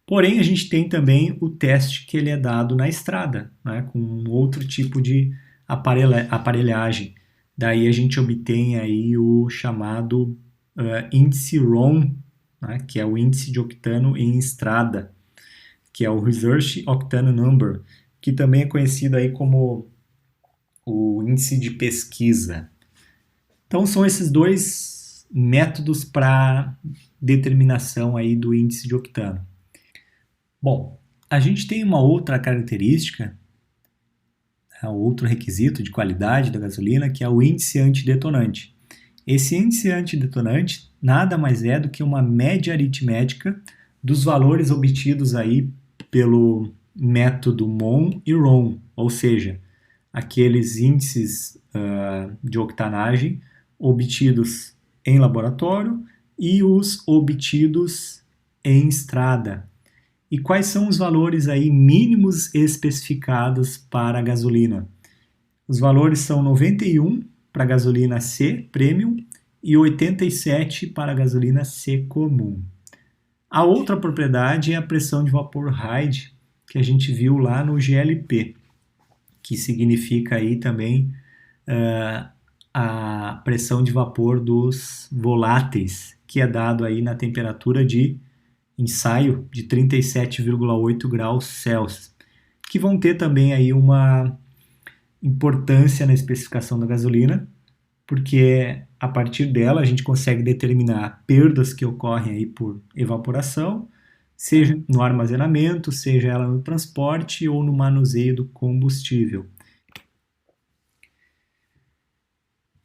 Porém, a gente tem também o teste que ele é dado na estrada, né, com outro tipo de aparelhagem. Daí a gente obtém aí o chamado índice RON, né, que é o índice de octano em estrada, que é o Research Octane Number, que também é conhecido aí como o índice de pesquisa. Então são esses dois métodos para determinação aí do índice de octano. Bom, a gente tem uma outra característica, outro requisito de qualidade da gasolina, que é o índice antidetonante. Esse índice antidetonante nada mais é do que uma média aritmética dos valores obtidos aí pelo método Mon e Ron, ou seja, aqueles índices de octanagem obtidos em laboratório e os obtidos em estrada. E quais são os valores aí mínimos especificados para a gasolina? Os valores são 91 para a gasolina C Premium e 87 para a gasolina C Comum. A outra propriedade é a pressão de vapor Hyde, que a gente viu lá no GLP, que significa aí também a pressão de vapor dos voláteis, que é dado aí na temperatura de ensaio de 37,8 graus Celsius, que vão ter também aí uma importância na especificação da gasolina, porque a partir dela a gente consegue determinar perdas que ocorrem aí por evaporação, seja no armazenamento, seja ela no transporte ou no manuseio do combustível.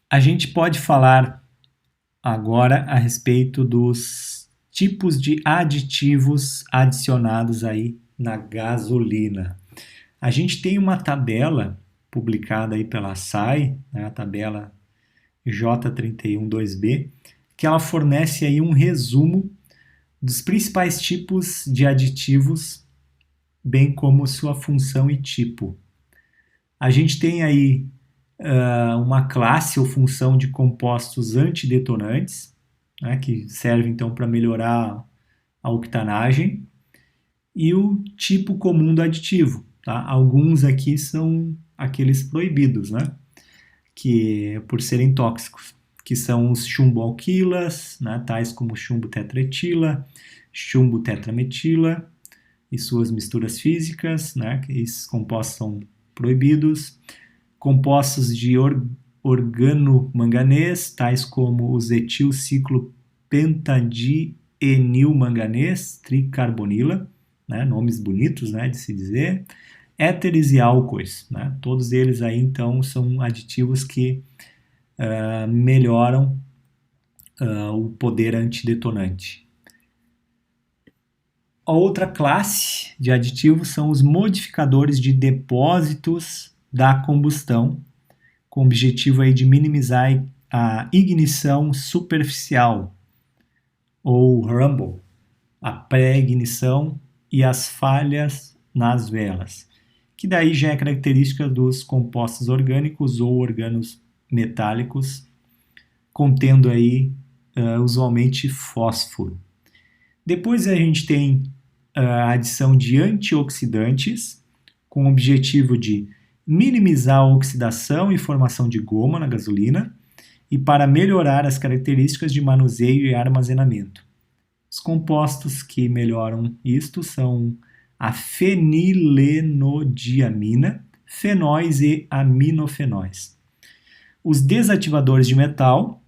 A gente pode falar agora a respeito dos tipos de aditivos adicionados aí na gasolina. A gente tem uma tabela publicada aí pela SAI, né, a tabela J312B, que ela fornece aí um resumo dos principais tipos de aditivos, bem como sua função e tipo. A gente tem aí uma classe ou função de compostos antidetonantes, né, que serve então para melhorar a octanagem, e o tipo comum do aditivo. Tá? Alguns aqui são aqueles proibidos, né, que por serem tóxicos, que são os chumbo-alquilas, né, tais como chumbo tetretila, chumbo tetrametila e suas misturas físicas, né, que esses compostos são proibidos. Compostos de organomanganês, tais como os etilciclopentadienyl-manganês, tricarbonila, né, nomes bonitos, né, de se dizer, éteres e álcoois, né, todos eles aí então são aditivos que melhoram o poder antidetonante. A outra classe de aditivos são os modificadores de depósitos da combustão, com o objetivo aí de minimizar a ignição superficial, ou rumble, a pré-ignição e as falhas nas velas, que daí já é característica dos compostos orgânicos ou organos metálicos, contendo aí usualmente fósforo. Depois a gente tem a adição de antioxidantes, com o objetivo de minimizar a oxidação e formação de goma na gasolina e para melhorar as características de manuseio e armazenamento. Os compostos que melhoram isto são a fenilenodiamina, fenóis e aminofenóis. Os desativadores de metal,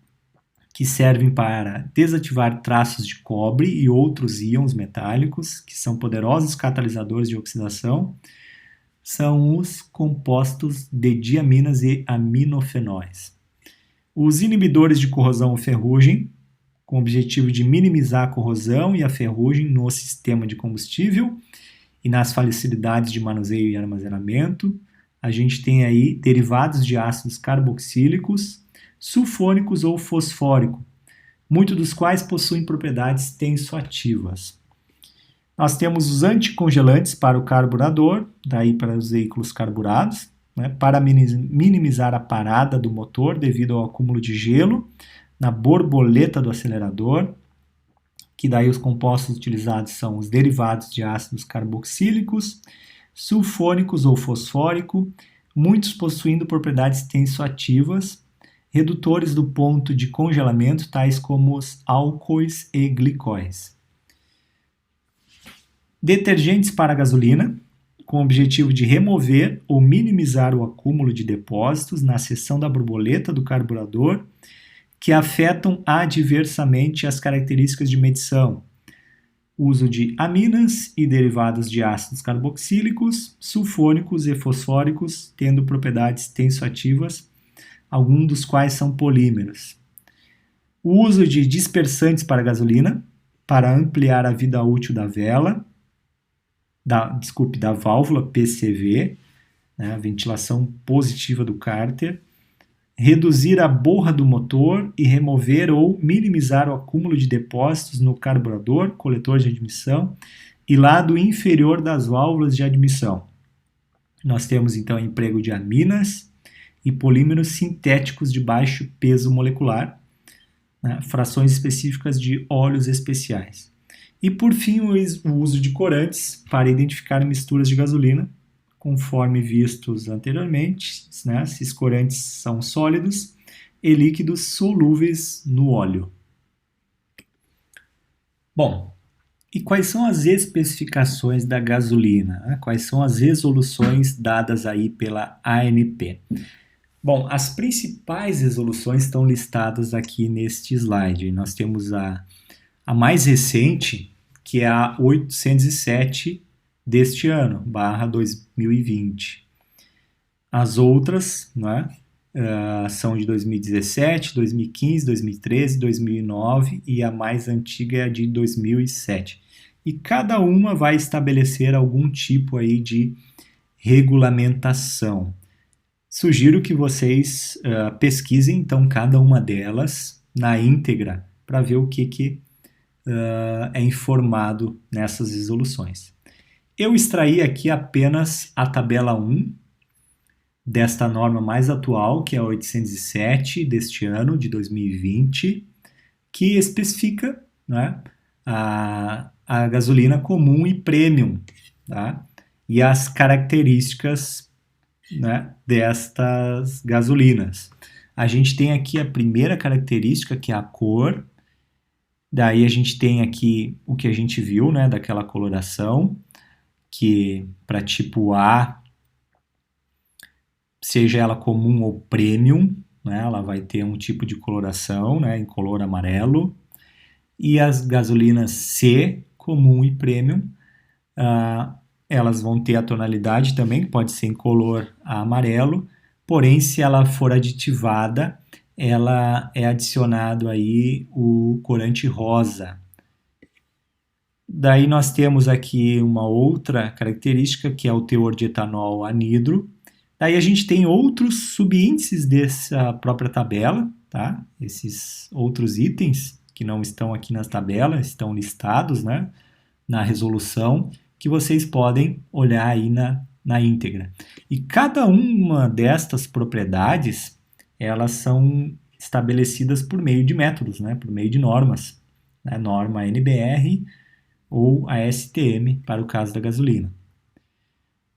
que servem para desativar traços de cobre e outros íons metálicos, que são poderosos catalisadores de oxidação, são os compostos de diaminas e aminofenóis. Os inibidores de corrosão ou ferrugem, com o objetivo de minimizar a corrosão e a ferrugem no sistema de combustível e nas facilidades de manuseio e armazenamento. A gente tem aí derivados de ácidos carboxílicos, sulfônicos ou fosfórico, muitos dos quais possuem propriedades tensoativas. Nós temos os anticongelantes para o carburador, daí para os veículos carburados, né, para minimizar a parada do motor devido ao acúmulo de gelo na borboleta do acelerador, que daí os compostos utilizados são os derivados de ácidos carboxílicos, sulfônicos ou fosfórico, muitos possuindo propriedades tensoativas, redutores do ponto de congelamento, tais como os álcoois e glicóis. Detergentes para gasolina, com o objetivo de remover ou minimizar o acúmulo de depósitos na seção da borboleta do carburador que afetam adversamente as características de medição. Uso de aminas e derivados de ácidos carboxílicos, sulfônicos e fosfóricos, tendo propriedades tensoativas, alguns dos quais são polímeros. O uso de dispersantes para gasolina, para ampliar a vida útil da da válvula PCV, né, a ventilação positiva do cárter, reduzir a borra do motor e remover ou minimizar o acúmulo de depósitos no carburador, coletor de admissão e lado inferior das válvulas de admissão. Nós temos então emprego de aminas e polímeros sintéticos de baixo peso molecular, né, frações específicas de óleos especiais. E por fim, o uso de corantes para identificar misturas de gasolina, conforme vistos anteriormente, né? Esses corantes são sólidos e líquidos solúveis no óleo. Bom, e quais são as especificações da gasolina? Né? Quais são as resoluções dadas aí pela ANP? Bom, as principais resoluções estão listadas aqui neste slide. Nós temos a mais recente, que é a 807 deste ano, /2020. As outras, né, são de 2017, 2015, 2013, 2009 e a mais antiga é a de 2007. E cada uma vai estabelecer algum tipo aí de regulamentação. Sugiro que vocês pesquisem então cada uma delas na íntegra para ver o que é informado nessas resoluções. Eu extraí aqui apenas a tabela 1 desta norma mais atual, que é a 807 deste ano, de 2020, que especifica, né, a gasolina comum e premium, tá? E as características, né, destas gasolinas. A gente tem aqui a primeira característica, que é a cor. Daí a gente tem aqui o que a gente viu, né, daquela coloração, que para tipo A, seja ela comum ou premium, né, ela vai ter um tipo de coloração, né, em color amarelo. E as gasolinas C, comum e premium, elas vão ter a tonalidade também, que pode ser em color amarelo, porém se ela for aditivada, ela é adicionado aí o corante rosa. Daí nós temos aqui uma outra característica, que é o teor de etanol anidro. Daí a gente tem outros subíndices dessa própria tabela, tá? Esses outros itens que não estão aqui nas tabelas, estão listados, né, na resolução, que vocês podem olhar aí na íntegra. E cada uma destas propriedades, elas são estabelecidas por meio de métodos, né, por meio de normas, né, norma NBR ou a STM para o caso da gasolina.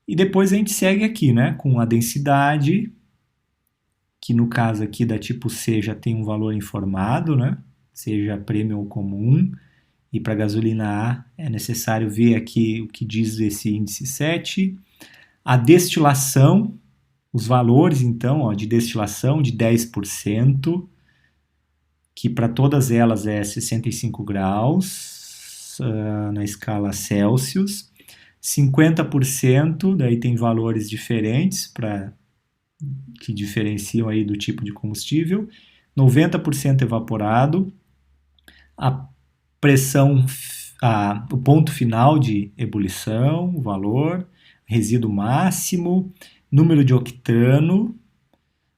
E depois a gente segue aqui, né, com a densidade, que no caso aqui da tipo C já tem um valor informado, né, seja premium ou comum, e para gasolina A é necessário ver aqui o que diz esse índice 7. A destilação, os valores então, ó, de destilação de 10%, que para todas elas é 65 graus na escala Celsius. 50%, daí tem valores diferentes que diferenciam aí do tipo de combustível. 90% evaporado. A pressão, o ponto final de ebulição, o valor, resíduo máximo, número de octano,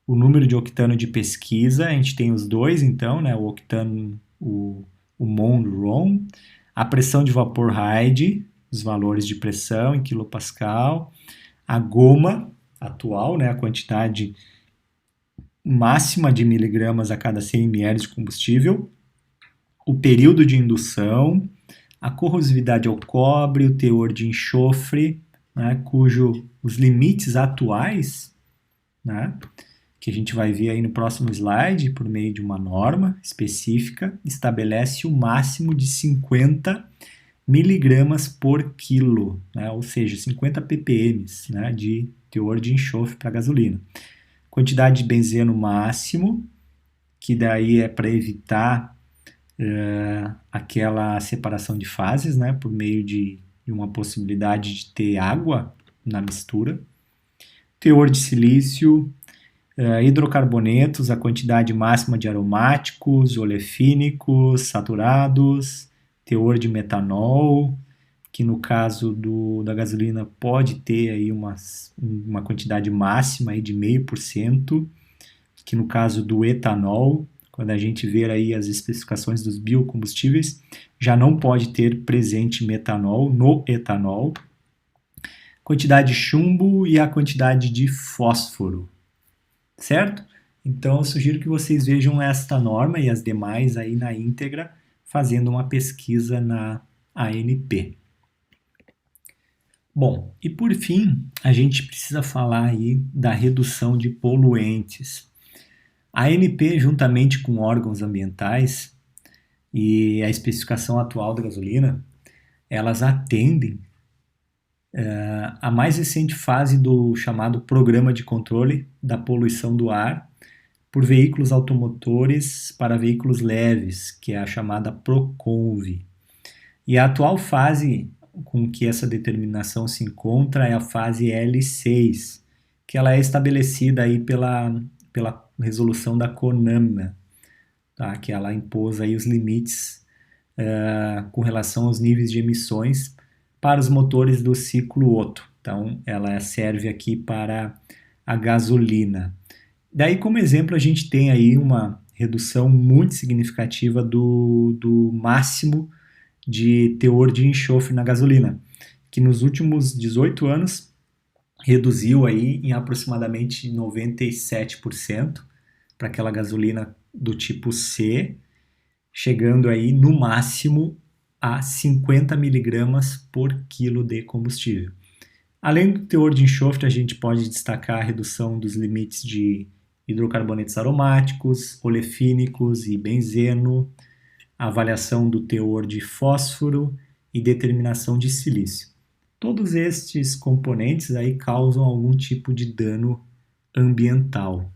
o número de octano de pesquisa, a gente tem os dois então, né, o octano, o mol/rom, a pressão de vapor Hyde, os valores de pressão em quilopascal, a goma atual, né, a quantidade máxima de miligramas a cada 100 ml de combustível, o período de indução, a corrosividade ao cobre, o teor de enxofre, né, os limites atuais, né, que a gente vai ver aí no próximo slide, por meio de uma norma específica, estabelece o máximo de 50 miligramas por quilo, né? Ou seja, 50 ppm, né, de teor de enxofre para gasolina. Quantidade de benzeno máximo, que daí é para evitar aquela separação de fases, né, por meio de uma possibilidade de ter água na mistura. Teor de silício, hidrocarbonetos, a quantidade máxima de aromáticos, olefínicos, saturados, teor de metanol, que no caso da gasolina pode ter aí uma quantidade máxima aí de 0,5%, que no caso do etanol, quando a gente vê aí as especificações dos biocombustíveis, já não pode ter presente metanol no etanol. Quantidade de chumbo e a quantidade de fósforo, certo? Então eu sugiro que vocês vejam esta norma e as demais aí na íntegra, fazendo uma pesquisa na ANP. Bom, e por fim, a gente precisa falar aí da redução de poluentes. A ANP, juntamente com órgãos ambientais e a especificação atual da gasolina, elas atendem a mais recente fase do chamado Programa de Controle da Poluição do Ar por veículos automotores para veículos leves, que é a chamada PROCONV. E a atual fase com que essa determinação se encontra é a fase L6, que ela é estabelecida aí pela resolução da CONAMA, tá? Que ela impôs aí os limites com relação aos níveis de emissões para os motores do ciclo Otto. Então, ela serve aqui para a gasolina. Daí, como exemplo, a gente tem aí uma redução muito significativa do máximo de teor de enxofre na gasolina, que nos últimos 18 anos reduziu aí em aproximadamente 97% para aquela gasolina do tipo C, chegando aí no máximo a 50 miligramas por quilo de combustível. Além do teor de enxofre, a gente pode destacar a redução dos limites de hidrocarbonetos aromáticos, olefínicos e benzeno, a avaliação do teor de fósforo e determinação de silício. Todos estes componentes aí causam algum tipo de dano ambiental.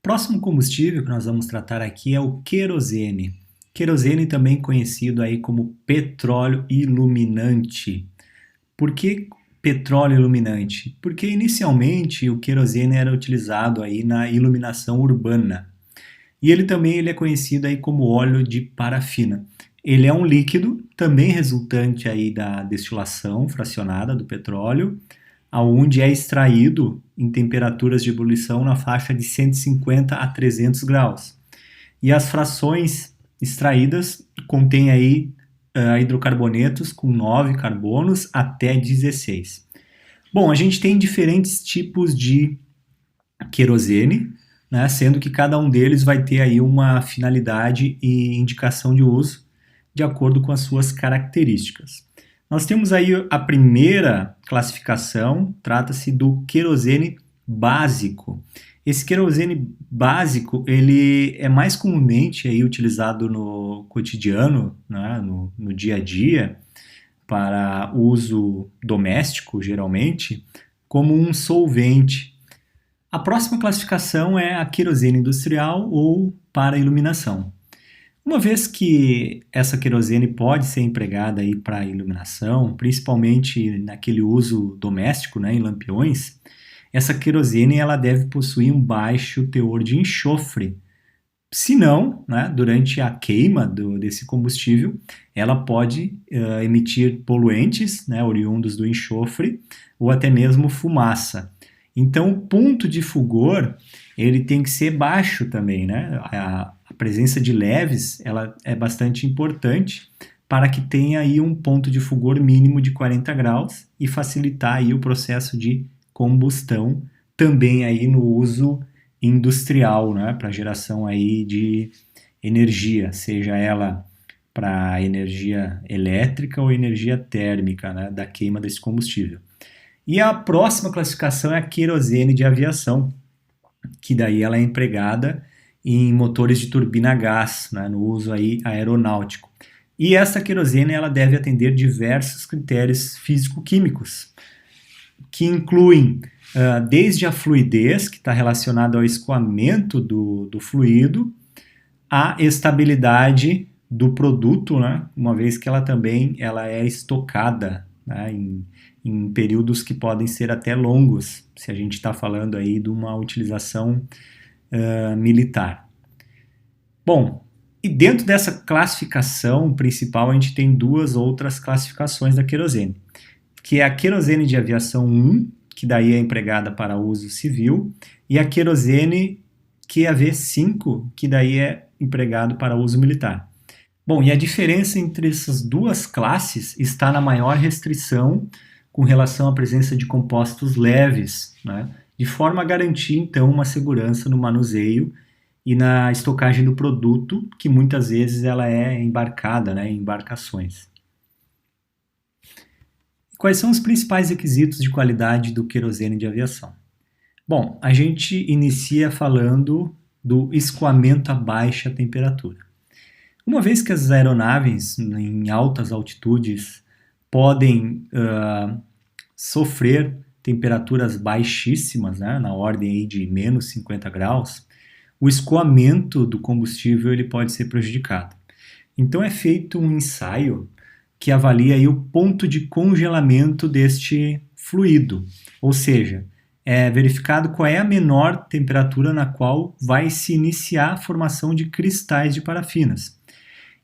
Próximo combustível que nós vamos tratar aqui é o querosene. Querosene também conhecido aí como petróleo iluminante. Por que petróleo iluminante? Porque inicialmente o querosene era utilizado aí na iluminação urbana. E ele também é conhecido aí como óleo de parafina. Ele é um líquido, também resultante aí da destilação fracionada do petróleo, aonde é extraído em temperaturas de ebulição na faixa de 150 a 300 graus. E as frações extraídas contêm aí hidrocarbonetos com 9 carbonos até 16. Bom, a gente tem diferentes tipos de querosene, né, sendo que cada um deles vai ter aí uma finalidade e indicação de uso de acordo com as suas características. Nós temos aí a primeira classificação, trata-se do querosene básico. Esse querosene básico, ele é mais comumente aí utilizado no cotidiano, né, no dia a dia, para uso doméstico, geralmente, como um solvente. A próxima classificação é a querosene industrial ou para iluminação. Uma vez que essa querosene pode ser empregada aí para iluminação, principalmente naquele uso doméstico, né, em lampiões, essa querosene ela deve possuir um baixo teor de enxofre. Se não, né, durante a queima desse combustível, ela pode emitir poluentes, né, oriundos do enxofre, ou até mesmo fumaça. Então, o ponto de fulgor ele tem que ser baixo também, né? A presença de leves ela é bastante importante para que tenha aí um ponto de fulgor mínimo de 40 graus e facilitar aí o processo de combustão, também aí no uso industrial, né? Para geração aí de energia, seja ela para energia elétrica ou energia térmica, né? Da queima desse combustível. E a próxima classificação é a querosene de aviação, que daí ela é empregada em motores de turbina a gás, né, no uso aí aeronáutico. E essa querosene ela deve atender diversos critérios físico-químicos, que incluem desde a fluidez, que está relacionada ao escoamento do fluido, a estabilidade do produto, né? Uma vez que ela é estocada, né? em períodos que podem ser até longos, se a gente está falando aí de uma utilização militar. Bom, e dentro dessa classificação principal a gente tem duas outras classificações da querosene, que é a querosene de aviação 1, que daí é empregada para uso civil, e a querosene QAV5, que daí é empregado para uso militar. Bom, e a diferença entre essas duas classes está na maior restrição com relação à presença de compostos leves, né? De forma a garantir, então, uma segurança no manuseio e na estocagem do produto, que muitas vezes ela é embarcada, né, em embarcações. Quais são os principais requisitos de qualidade do querosene de aviação? Bom, a gente inicia falando do escoamento a baixa temperatura. Uma vez que as aeronaves em altas altitudes podem sofrer temperaturas baixíssimas, né, na ordem aí de menos 50 graus, o escoamento do combustível ele pode ser prejudicado. Então é feito um ensaio que avalia aí o ponto de congelamento deste fluido, ou seja, é verificado qual é a menor temperatura na qual vai se iniciar a formação de cristais de parafinas.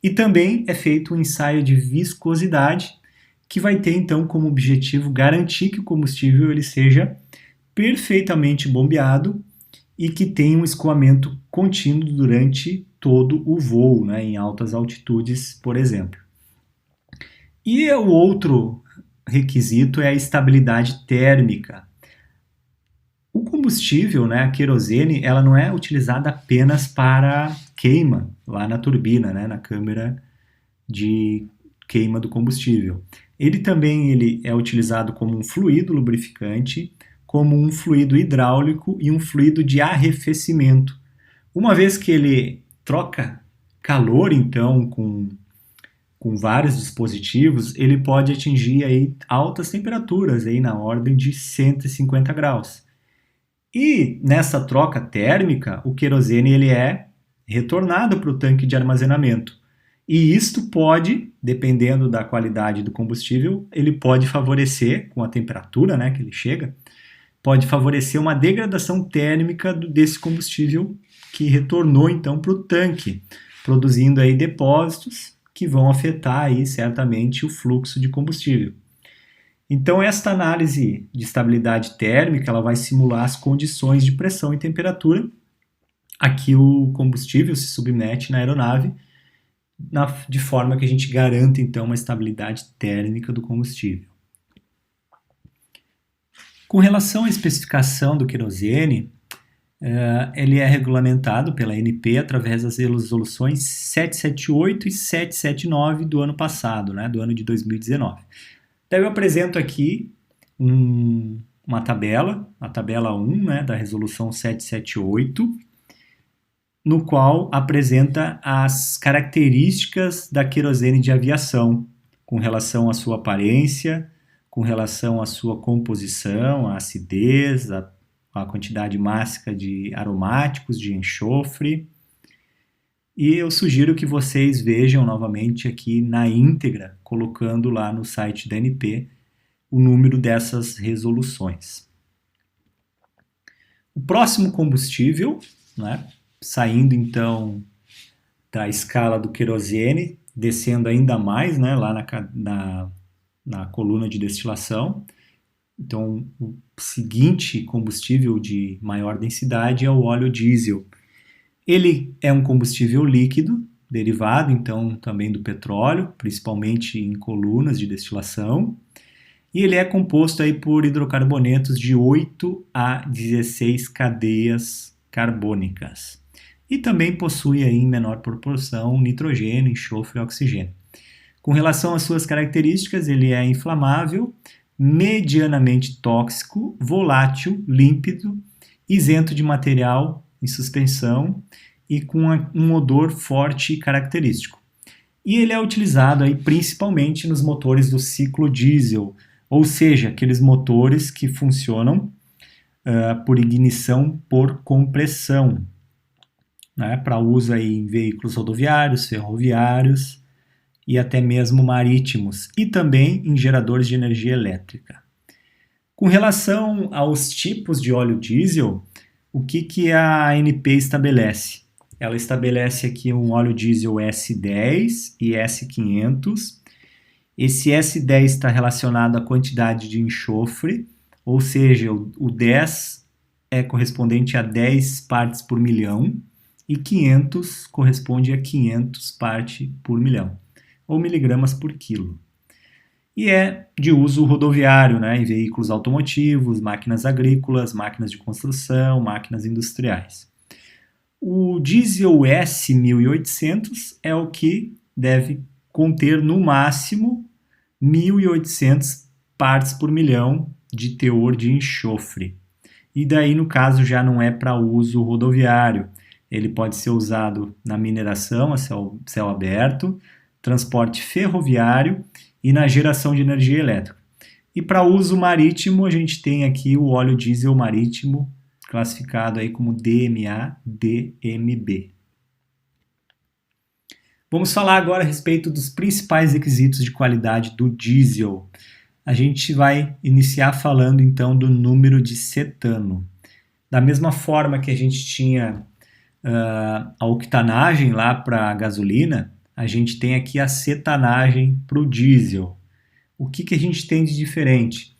E também é feito um ensaio de viscosidade, que vai ter então como objetivo garantir que o combustível ele seja perfeitamente bombeado e que tenha um escoamento contínuo durante todo o voo, né, em altas altitudes, por exemplo. E o outro requisito é a estabilidade térmica. O combustível, né, a querosene, ela não é utilizada apenas para queima lá na turbina, né, na câmara de queima do combustível. Ele também é utilizado como um fluido lubrificante, como um fluido hidráulico e um fluido de arrefecimento. Uma vez que ele troca calor, então, com vários dispositivos, ele pode atingir aí altas temperaturas, aí na ordem de 150 graus. E nessa troca térmica, o querosene ele é retornado para o tanque de armazenamento. E isto pode, dependendo da qualidade do combustível, ele pode favorecer, com a temperatura, né, que ele chega, pode favorecer uma degradação térmica desse combustível que retornou então para o tanque, produzindo aí depósitos que vão afetar aí certamente o fluxo de combustível. Então esta análise de estabilidade térmica ela vai simular as condições de pressão e temperatura a que o combustível se submete na aeronave, de forma que a gente garanta então uma estabilidade térmica do combustível. Com relação à especificação do querosene, ele é regulamentado pela ANP através das resoluções 778 e 779 do ano passado, né, do ano de 2019. Então eu apresento aqui uma tabela, a tabela 1, né, da resolução 778, no qual apresenta as características da querosene de aviação, com relação à sua aparência, com relação à sua composição, a acidez, a quantidade máxima de aromáticos, de enxofre. E eu sugiro que vocês vejam novamente aqui na íntegra, colocando lá no site da ANP o número dessas resoluções. O próximo combustível, né, saindo então da escala do querosene, descendo ainda mais, né, lá na coluna de destilação. Então, o seguinte combustível de maior densidade é o óleo diesel. Ele é um combustível líquido, derivado então também do petróleo, principalmente em colunas de destilação, e ele é composto aí por hidrocarbonetos de 8 a 16 cadeias carbônicas. E também possui aí, em menor proporção nitrogênio, enxofre e oxigênio. Com relação às suas características, ele é inflamável, medianamente tóxico, volátil, límpido, isento de material em suspensão e com um odor forte e característico. E ele é utilizado aí principalmente nos motores do ciclo diesel, ou seja, aqueles motores que funcionam por ignição por compressão, né, para uso aí em veículos rodoviários, ferroviários e até mesmo marítimos, e também em geradores de energia elétrica. Com relação aos tipos de óleo diesel, o que a ANP estabelece? Ela estabelece aqui um óleo diesel S10 e S500. Esse S10 está relacionado à quantidade de enxofre, ou seja, o 10 é correspondente a 10 partes por milhão e 500 corresponde a 500 partes por milhão, ou miligramas por quilo. E é de uso rodoviário, né, em veículos automotivos, máquinas agrícolas, máquinas de construção, máquinas industriais. O diesel S1800 é o que deve conter no máximo 1.800 partes por milhão de teor de enxofre. E daí, no caso, já não é para uso rodoviário. Ele pode ser usado na mineração a céu aberto, transporte ferroviário e na geração de energia elétrica. E para uso marítimo, a gente tem aqui o óleo diesel marítimo, classificado aí como DMA-DMB. Vamos falar agora a respeito dos principais requisitos de qualidade do diesel. A gente vai iniciar falando então do número de cetano. Da mesma forma que a gente tinha a octanagem lá para a gasolina, a gente tem aqui a cetanagem para o diesel. O que a gente tem de diferente?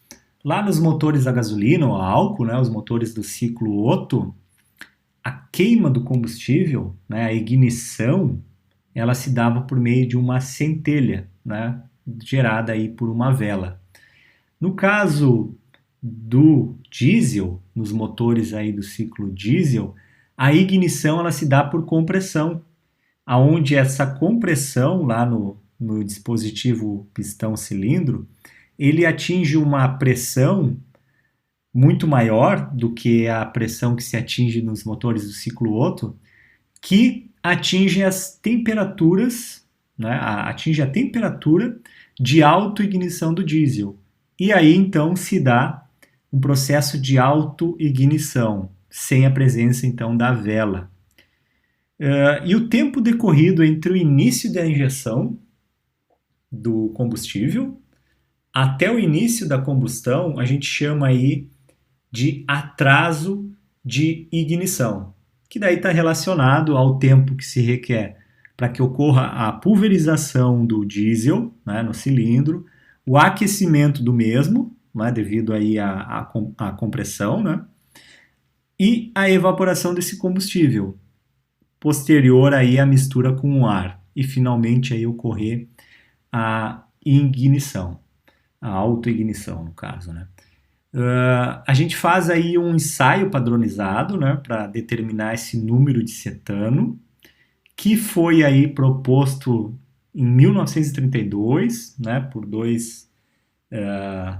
Lá nos motores a gasolina ou a álcool, né, os motores do ciclo Otto, a queima do combustível, né, a ignição, ela se dava por meio de uma centelha, né, gerada aí por uma vela. No caso do diesel, nos motores aí do ciclo diesel, a ignição ela se dá por compressão, aonde essa compressão lá no dispositivo pistão-cilindro, ele atinge uma pressão muito maior do que a pressão que se atinge nos motores do ciclo Otto, que atinge as temperaturas, né, atinge a temperatura de autoignição do diesel. E aí então se dá um processo de autoignição, sem a presença então da vela. E o tempo decorrido entre o início da injeção do combustível até o início da combustão, a gente chama aí de atraso de ignição, que daí está relacionado ao tempo que se requer para que ocorra a pulverização do diesel, né, no cilindro, o aquecimento do mesmo, né, devido aí à compressão, né, e a evaporação desse combustível, posterior aí à mistura com o ar, e finalmente aí ocorrer a ignição, a autoignição no caso, né. A gente faz aí um ensaio padronizado, né, para determinar esse número de cetano, que foi aí proposto em 1932, né, por dois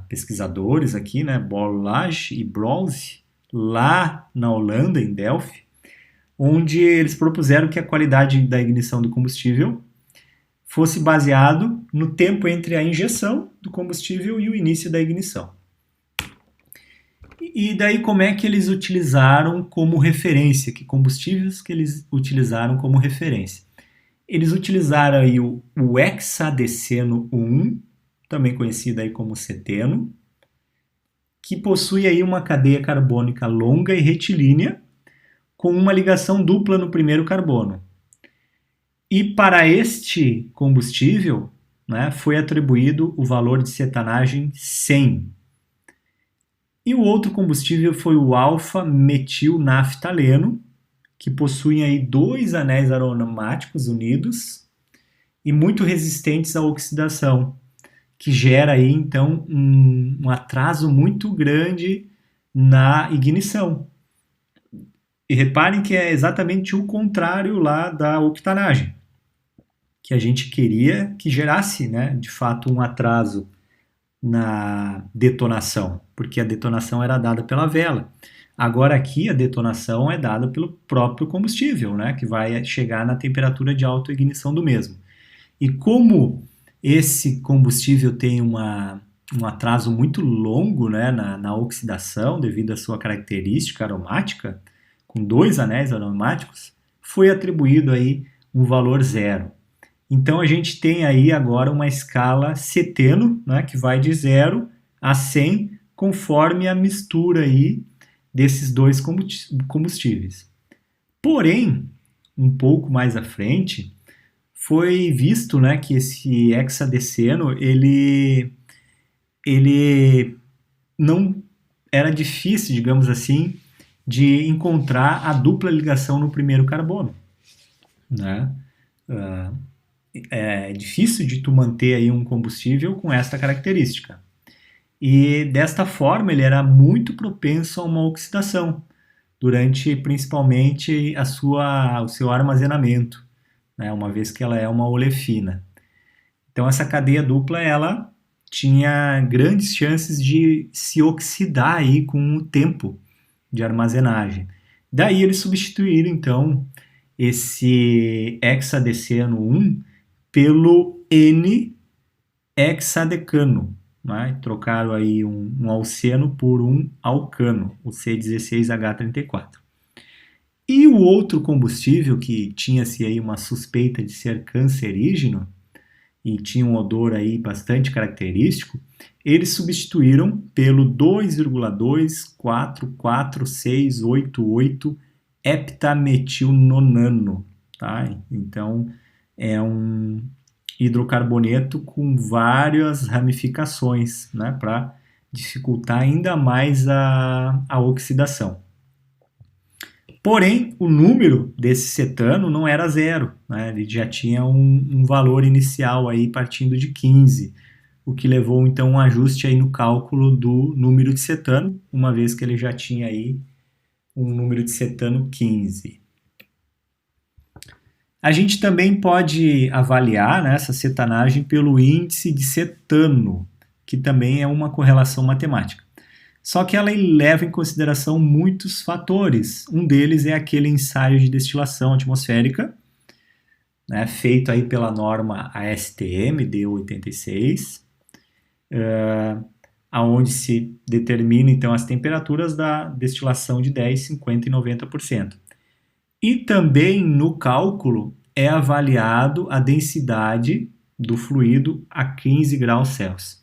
pesquisadores aqui, né, Borlage e Brose, lá na Holanda, em Delft, onde eles propuseram que a qualidade da ignição do combustível fosse baseado no tempo entre a injeção do combustível e o início da ignição. E daí como é que eles utilizaram como referência, que combustíveis que eles utilizaram como referência? Eles utilizaram aí o hexadeceno 1, também conhecido aí como ceteno, que possui aí uma cadeia carbônica longa e retilínea, com uma ligação dupla no primeiro carbono. E para este combustível, né, foi atribuído o valor de cetanagem 100. E o outro combustível foi o alfa-metilnaftaleno, que possui aí dois anéis aromáticos unidos e muito resistentes à oxidação, que gera aí então um atraso muito grande na ignição. E reparem que é exatamente o contrário lá da octanagem, que a gente queria que gerasse, né, de fato um atraso na detonação, porque a detonação era dada pela vela. Agora aqui a detonação é dada pelo próprio combustível, né, que vai chegar na temperatura de autoignição do mesmo. E como esse combustível tem um atraso muito longo, né, na oxidação, devido à sua característica aromática, com 2 anéis aromáticos, foi atribuído aí um valor zero. Então a gente tem aí agora uma escala ceteno, né, que vai de 0 a 100, conforme a mistura aí desses dois combustíveis. Porém, um pouco mais à frente, foi visto, né, que esse hexadeceno, ele não era difícil, digamos assim, de encontrar a dupla ligação no primeiro carbono, né? É difícil de tu manter aí um combustível com esta característica. E desta forma ele era muito propenso a uma oxidação durante principalmente o seu armazenamento, né, uma vez que ela é uma olefina. Então essa cadeia dupla ela tinha grandes chances de se oxidar aí com o tempo de armazenagem. Daí eles substituíram então esse hexadeceno 1 pelo N-hexadecano, né? Trocaram aí um alceno por um alcano, o C16H34. E o outro combustível que tinha-se aí uma suspeita de ser cancerígeno e tinha um odor aí bastante característico, eles substituíram pelo 2,2446888 heptametilnonano, tá? Então é um hidrocarboneto com várias ramificações, né, para dificultar ainda mais a oxidação. Porém, o número desse cetano não era zero, né? Ele já tinha um valor inicial aí partindo de 15, o que levou então um ajuste aí no cálculo do número de cetano, uma vez que ele já tinha aí um número de cetano 15. A gente também pode avaliar, né, essa cetanagem pelo índice de cetano, que também é uma correlação matemática. Só que ela leva em consideração muitos fatores. Um deles é aquele ensaio de destilação atmosférica, né, feito aí pela norma ASTM D86, aonde se determina então as temperaturas da destilação de 10, 50 e 90%. E também no cálculo é avaliado a densidade do fluido a 15 graus Celsius.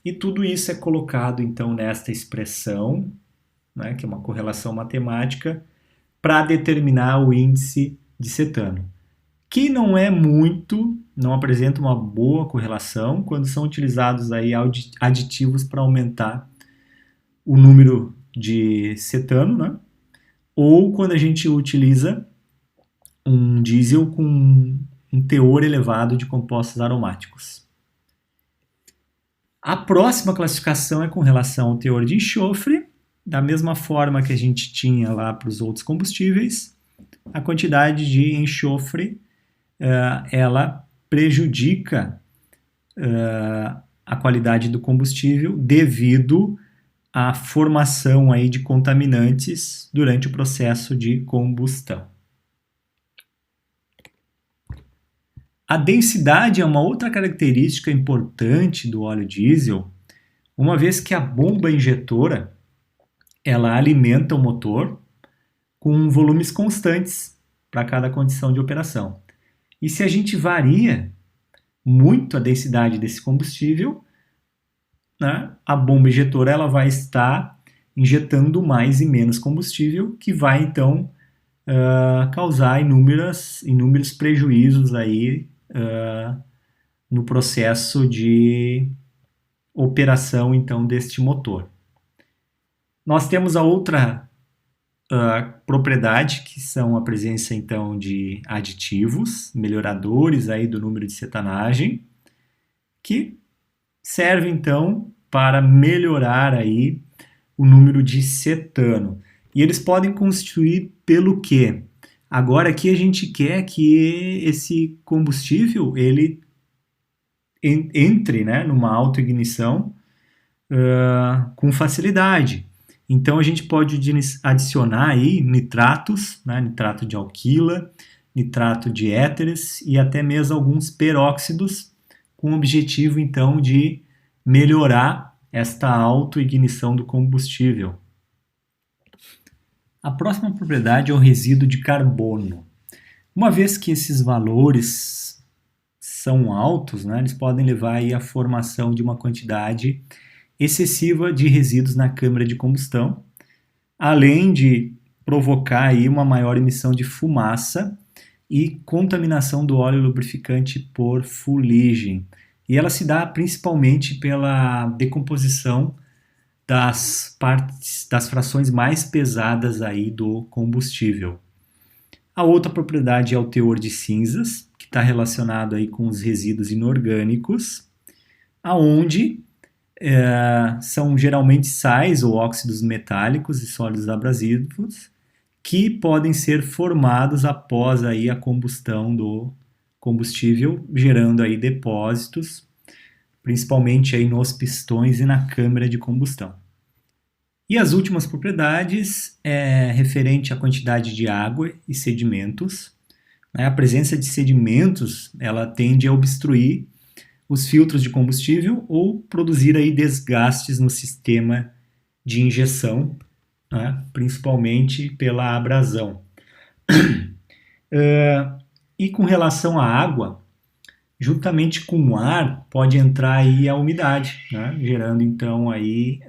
E tudo isso é colocado então nesta expressão, né, que é uma correlação matemática, para determinar o índice de cetano, que não é muito, não apresenta uma boa correlação quando são utilizados aí aditivos para aumentar o número de cetano, né? Ou quando a gente utiliza um diesel com um teor elevado de compostos aromáticos. A próxima classificação é com relação ao teor de enxofre, da mesma forma que a gente tinha lá para os outros combustíveis. A quantidade de enxofre ela prejudica a qualidade do combustível devido à formação aí de contaminantes durante o processo de combustão. A densidade é uma outra característica importante do óleo diesel, uma vez que a bomba injetora ela alimenta o motor com volumes constantes para cada condição de operação. E se a gente varia muito a densidade desse combustível, né, a bomba injetora ela vai estar injetando mais e menos combustível, que vai então causar inúmeros prejuízos aí no processo de operação então deste motor. Nós temos a outra propriedade, que são a presença então de aditivos, melhoradores aí do número de cetanagem, que serve então para melhorar aí o número de cetano. E eles podem constituir pelo quê? Agora aqui a gente quer que esse combustível ele entre, né, numa autoignição com facilidade. Então a gente pode adicionar aí nitratos, né, nitrato de alquila, nitrato de éteres e até mesmo alguns peróxidos, com o objetivo então de melhorar esta autoignição do combustível. A próxima propriedade é o resíduo de carbono. Uma vez que esses valores são altos, né, eles podem levar aí à formação de uma quantidade excessiva de resíduos na câmara de combustão, além de provocar aí uma maior emissão de fumaça e contaminação do óleo lubrificante por fuligem. E ela se dá principalmente pela decomposição das frações mais pesadas aí do combustível. A outra propriedade é o teor de cinzas, que está relacionado aí com os resíduos inorgânicos, aonde são geralmente sais ou óxidos metálicos e sólidos abrasivos que podem ser formados após aí a combustão do combustível, gerando aí depósitos, principalmente aí nos pistões e na câmara de combustão. E as últimas propriedades é referente à quantidade de água e sedimentos. A presença de sedimentos ela tende a obstruir os filtros de combustível ou produzir aí desgastes no sistema de injeção, né, principalmente pela abrasão. E com relação à água, juntamente com o ar pode entrar aí a umidade, né, gerando então aí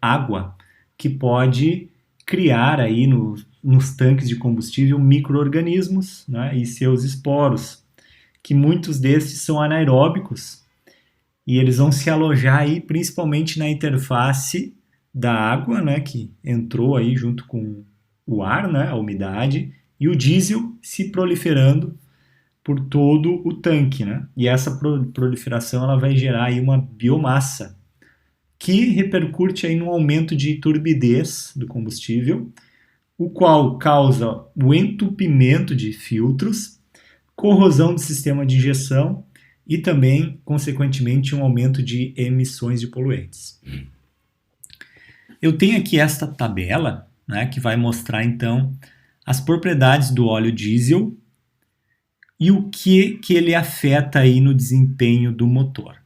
água, que pode criar aí nos tanques de combustível micro-organismos, né, e seus esporos, que muitos desses são anaeróbicos e eles vão se alojar aí principalmente na interface da água, né, que entrou aí junto com o ar, né, a umidade, e o diesel se proliferando por todo o tanque, né? E essa proliferação ela vai gerar aí uma biomassa que repercute aí no aumento de turbidez do combustível, o qual causa o entupimento de filtros, corrosão do sistema de injeção e também, consequentemente, um aumento de emissões de poluentes. Eu tenho aqui esta tabela, né, que vai mostrar então as propriedades do óleo diesel e o que ele afeta aí no desempenho do motor.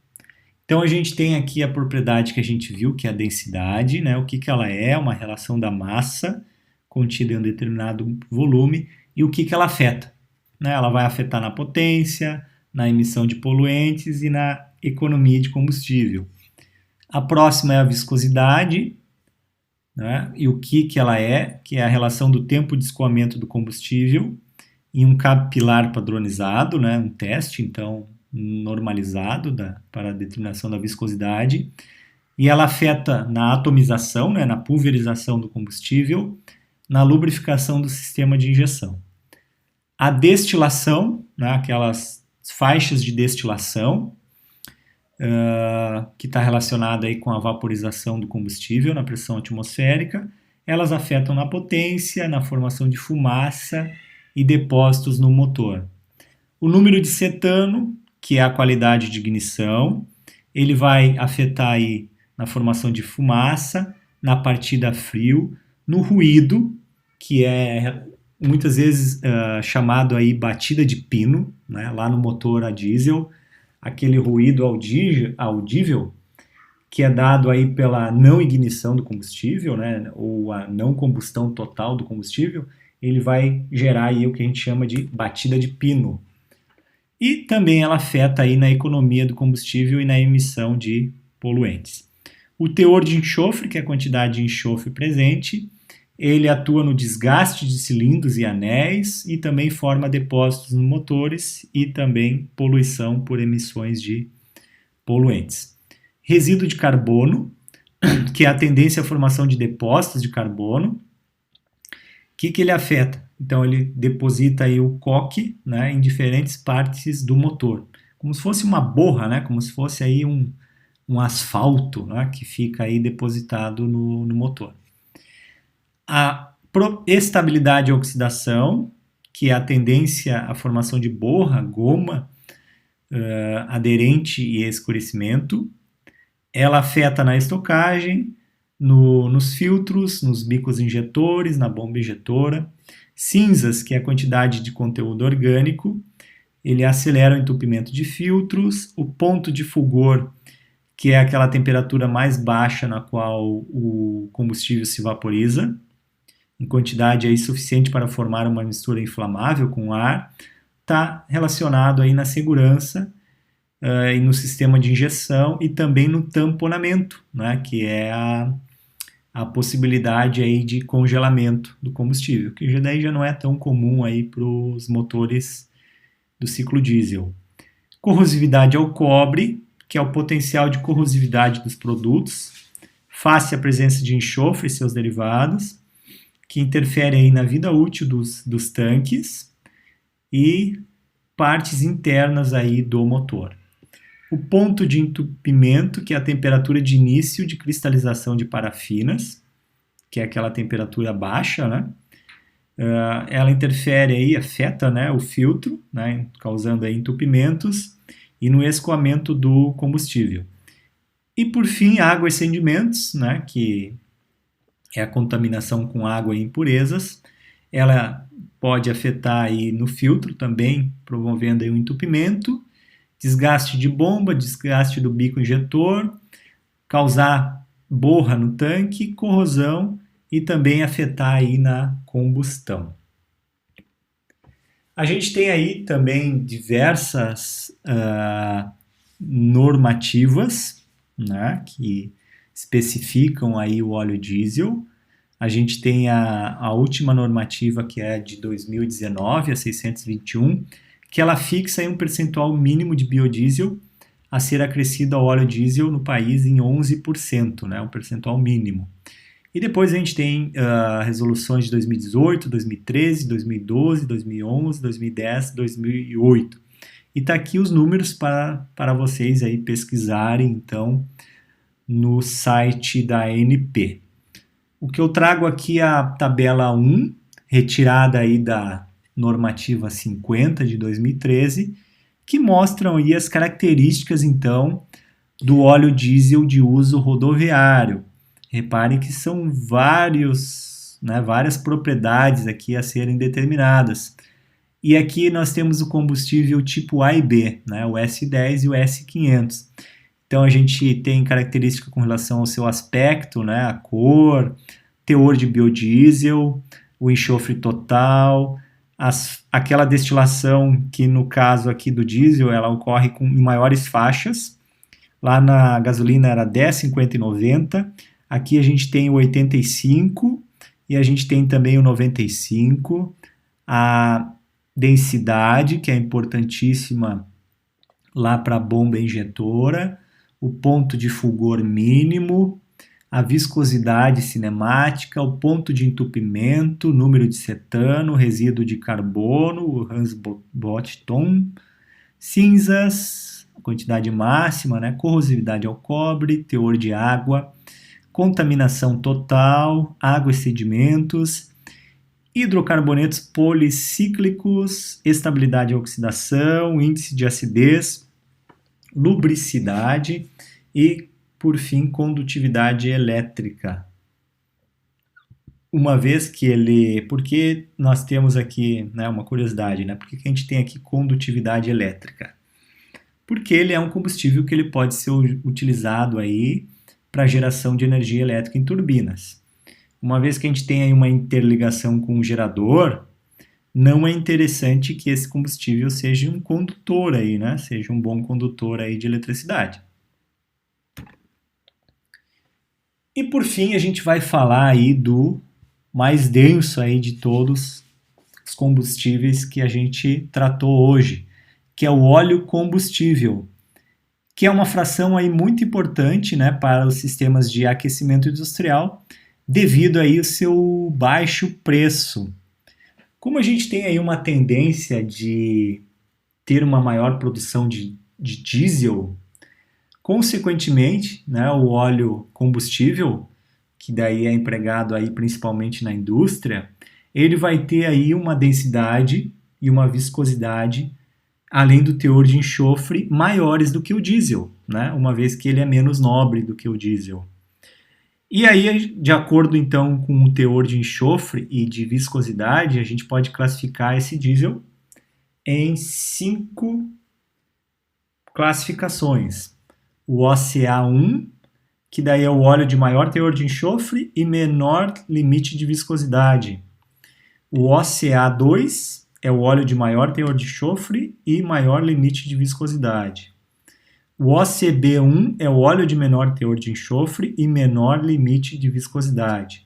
Então a gente tem aqui a propriedade que a gente viu, que é a densidade, né? O que ela é, uma relação da massa contida em um determinado volume e o que ela afeta. Né? Ela vai afetar na potência, na emissão de poluentes e na economia de combustível. A próxima é a viscosidade, né? E o que ela é, que é a relação do tempo de escoamento do combustível em um capilar padronizado, né? Um teste, então, normalizado para a determinação da viscosidade, e ela afeta na atomização, né, na pulverização do combustível, na lubrificação do sistema de injeção. A destilação, né, aquelas faixas de destilação, que está relacionada aí com a vaporização do combustível na pressão atmosférica, elas afetam na potência, na formação de fumaça e depósitos no motor. O número de cetano, que é a qualidade de ignição, ele vai afetar aí na formação de fumaça, na partida a frio, no ruído, que é muitas vezes chamado aí batida de pino, né, lá no motor a diesel, aquele ruído audível que é dado aí pela não ignição do combustível, né, ou a não combustão total do combustível, ele vai gerar aí o que a gente chama de batida de pino. E também ela afeta aí na economia do combustível e na emissão de poluentes. O teor de enxofre, que é a quantidade de enxofre presente, ele atua no desgaste de cilindros e anéis e também forma depósitos nos motores e também poluição por emissões de poluentes. Resíduo de carbono, que é a tendência à formação de depósitos de carbono. O que ele afeta? Então ele deposita aí o coque, né, em diferentes partes do motor, como se fosse uma borra, né, como se fosse aí um asfalto, né, que fica aí depositado no motor. A estabilidade e oxidação, que é a tendência à formação de borra, goma, aderente e escurecimento. Ela afeta na estocagem, nos filtros, nos bicos injetores, na bomba injetora Cinzas, que é a quantidade de conteúdo orgânico, ele acelera o entupimento de filtros. O ponto de fulgor, que é aquela temperatura mais baixa na qual o combustível se vaporiza, em quantidade aí suficiente para formar uma mistura inflamável com ar, está relacionado aí na segurança e no sistema de injeção e também no tamponamento, né, que é a possibilidade aí de congelamento do combustível, que daí já não é tão comum aí para os motores do ciclo diesel. Corrosividade ao cobre, que é o potencial de corrosividade dos produtos, face à presença de enxofre e seus derivados, que interfere aí na vida útil dos tanques e partes internas aí do motor. O ponto de entupimento, que é a temperatura de início de cristalização de parafinas, que é aquela temperatura baixa, né? Ela interfere aí, afeta, né, o filtro, né, causando aí entupimentos e no escoamento do combustível. E por fim, água e sedimentos, né, que é a contaminação com água e impurezas. Ela pode afetar aí no filtro também, promovendo aí um entupimento, desgaste de bomba, desgaste do bico injetor, causar borra no tanque, corrosão e também afetar aí na combustão. A gente tem aí também diversas normativas, né, que especificam aí o óleo diesel. A gente tem a última normativa, que é de 2019, a 621, que ela fixa aí um percentual mínimo de biodiesel a ser acrescido ao óleo diesel no país em 11%, né, um percentual mínimo. E depois a gente tem resoluções de 2018, 2013, 2012, 2011, 2010, 2008. E está aqui os números para vocês aí pesquisarem, então, no site da ANP. O que eu trago aqui é a tabela 1, retirada aí da normativa 50 de 2013, que mostram aí as características, então, do óleo diesel de uso rodoviário. Reparem que são várias propriedades aqui a serem determinadas. E aqui nós temos o combustível tipo A e B, né, o S10 e o S500. Então a gente tem característica com relação ao seu aspecto, né, a cor, teor de biodiesel, o enxofre total, aquela destilação que no caso aqui do diesel ela ocorre em maiores faixas. Lá na gasolina era 10, 50 e 90. Aqui a gente tem o 85 e a gente tem também o 95. A densidade, que é importantíssima lá para a bomba injetora, o ponto de fulgor mínimo, a viscosidade cinemática, o ponto de entupimento, número de cetano, resíduo de carbono, o Hans-Bosch-Ton, cinzas, quantidade máxima, né, corrosividade ao cobre, teor de água, contaminação total, água e sedimentos, hidrocarbonetos policíclicos, estabilidade e oxidação, índice de acidez, lubricidade e, por fim, condutividade elétrica. Uma vez que porque nós temos aqui, né, uma curiosidade, né, por que a gente tem aqui condutividade elétrica? Porque ele é um combustível que ele pode ser utilizado aí para geração de energia elétrica em turbinas. Uma vez que a gente tem aí uma interligação com o gerador, não é interessante que esse combustível seja um condutor aí, né? Seja um bom condutor aí de eletricidade. E por fim, a gente vai falar aí do mais denso aí de todos os combustíveis que a gente tratou hoje, que é o óleo combustível, que é uma fração aí muito importante, né, para os sistemas de aquecimento industrial, devido aí ao seu baixo preço. Como a gente tem aí uma tendência de ter uma maior produção de diesel, consequentemente, né, o óleo combustível, que daí é empregado aí principalmente na indústria, ele vai ter aí uma densidade e uma viscosidade, além do teor de enxofre, maiores do que o diesel, né, uma vez que ele é menos nobre do que o diesel. E aí, de acordo então com o teor de enxofre e de viscosidade, a gente pode classificar esse diesel em 5 classificações. O OCA1, que daí é o óleo de maior teor de enxofre e menor limite de viscosidade. O OCA2 é o óleo de maior teor de enxofre e maior limite de viscosidade. O OCB1 é o óleo de menor teor de enxofre e menor limite de viscosidade.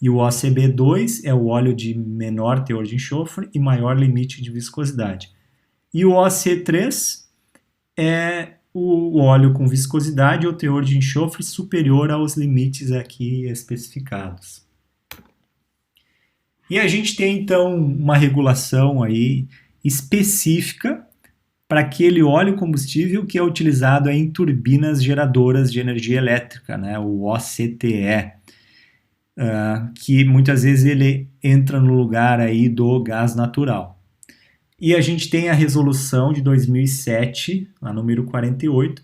E o OCB2 é o óleo de menor teor de enxofre e maior limite de viscosidade. E o OC3 é o óleo com viscosidade ou teor de enxofre superior aos limites aqui especificados. E a gente tem então uma regulação aí específica para aquele óleo combustível que é utilizado em turbinas geradoras de energia elétrica, né, o OCTE, que muitas vezes ele entra no lugar aí do gás natural. E a gente tem a resolução de 2007, a número 48,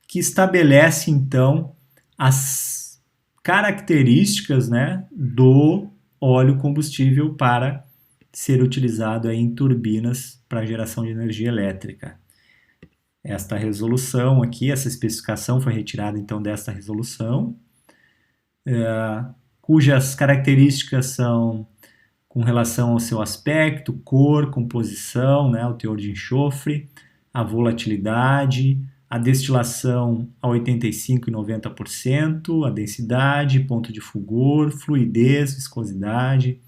que estabelece então as características, né, do óleo combustível para ser utilizado aí em turbinas para geração de energia elétrica. Esta resolução aqui, essa especificação foi retirada então desta resolução, cujas características são com relação ao seu aspecto, cor, composição, né, o teor de enxofre, a volatilidade, a destilação a 85% e 90%, a densidade, ponto de fulgor, fluidez, viscosidade,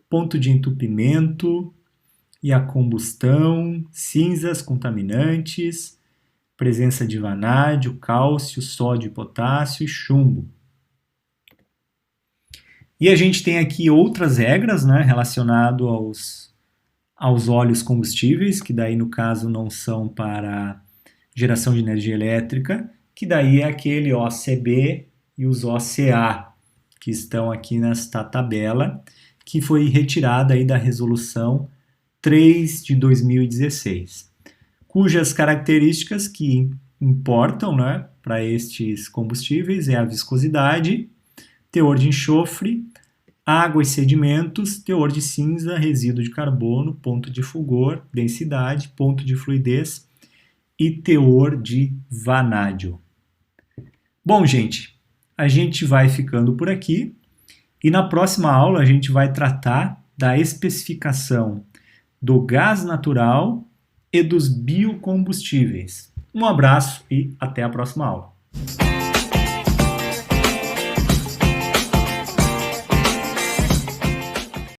ponto de entupimento e a combustão, cinzas, contaminantes, presença de vanádio, cálcio, sódio, potássio e chumbo. E a gente tem aqui outras regras, né, relacionadas aos óleos combustíveis, que daí no caso não são para geração de energia elétrica, que daí é aquele OCB e os OCA, que estão aqui nesta tabela, que foi retirada aí da resolução 3 de 2016, cujas características que importam, né, para estes combustíveis é a viscosidade, teor de enxofre, água e sedimentos, teor de cinza, resíduo de carbono, ponto de fulgor, densidade, ponto de fluidez e teor de vanádio. Bom, gente, a gente vai ficando por aqui e na próxima aula a gente vai tratar da especificação do gás natural e dos biocombustíveis. Um abraço e até a próxima aula.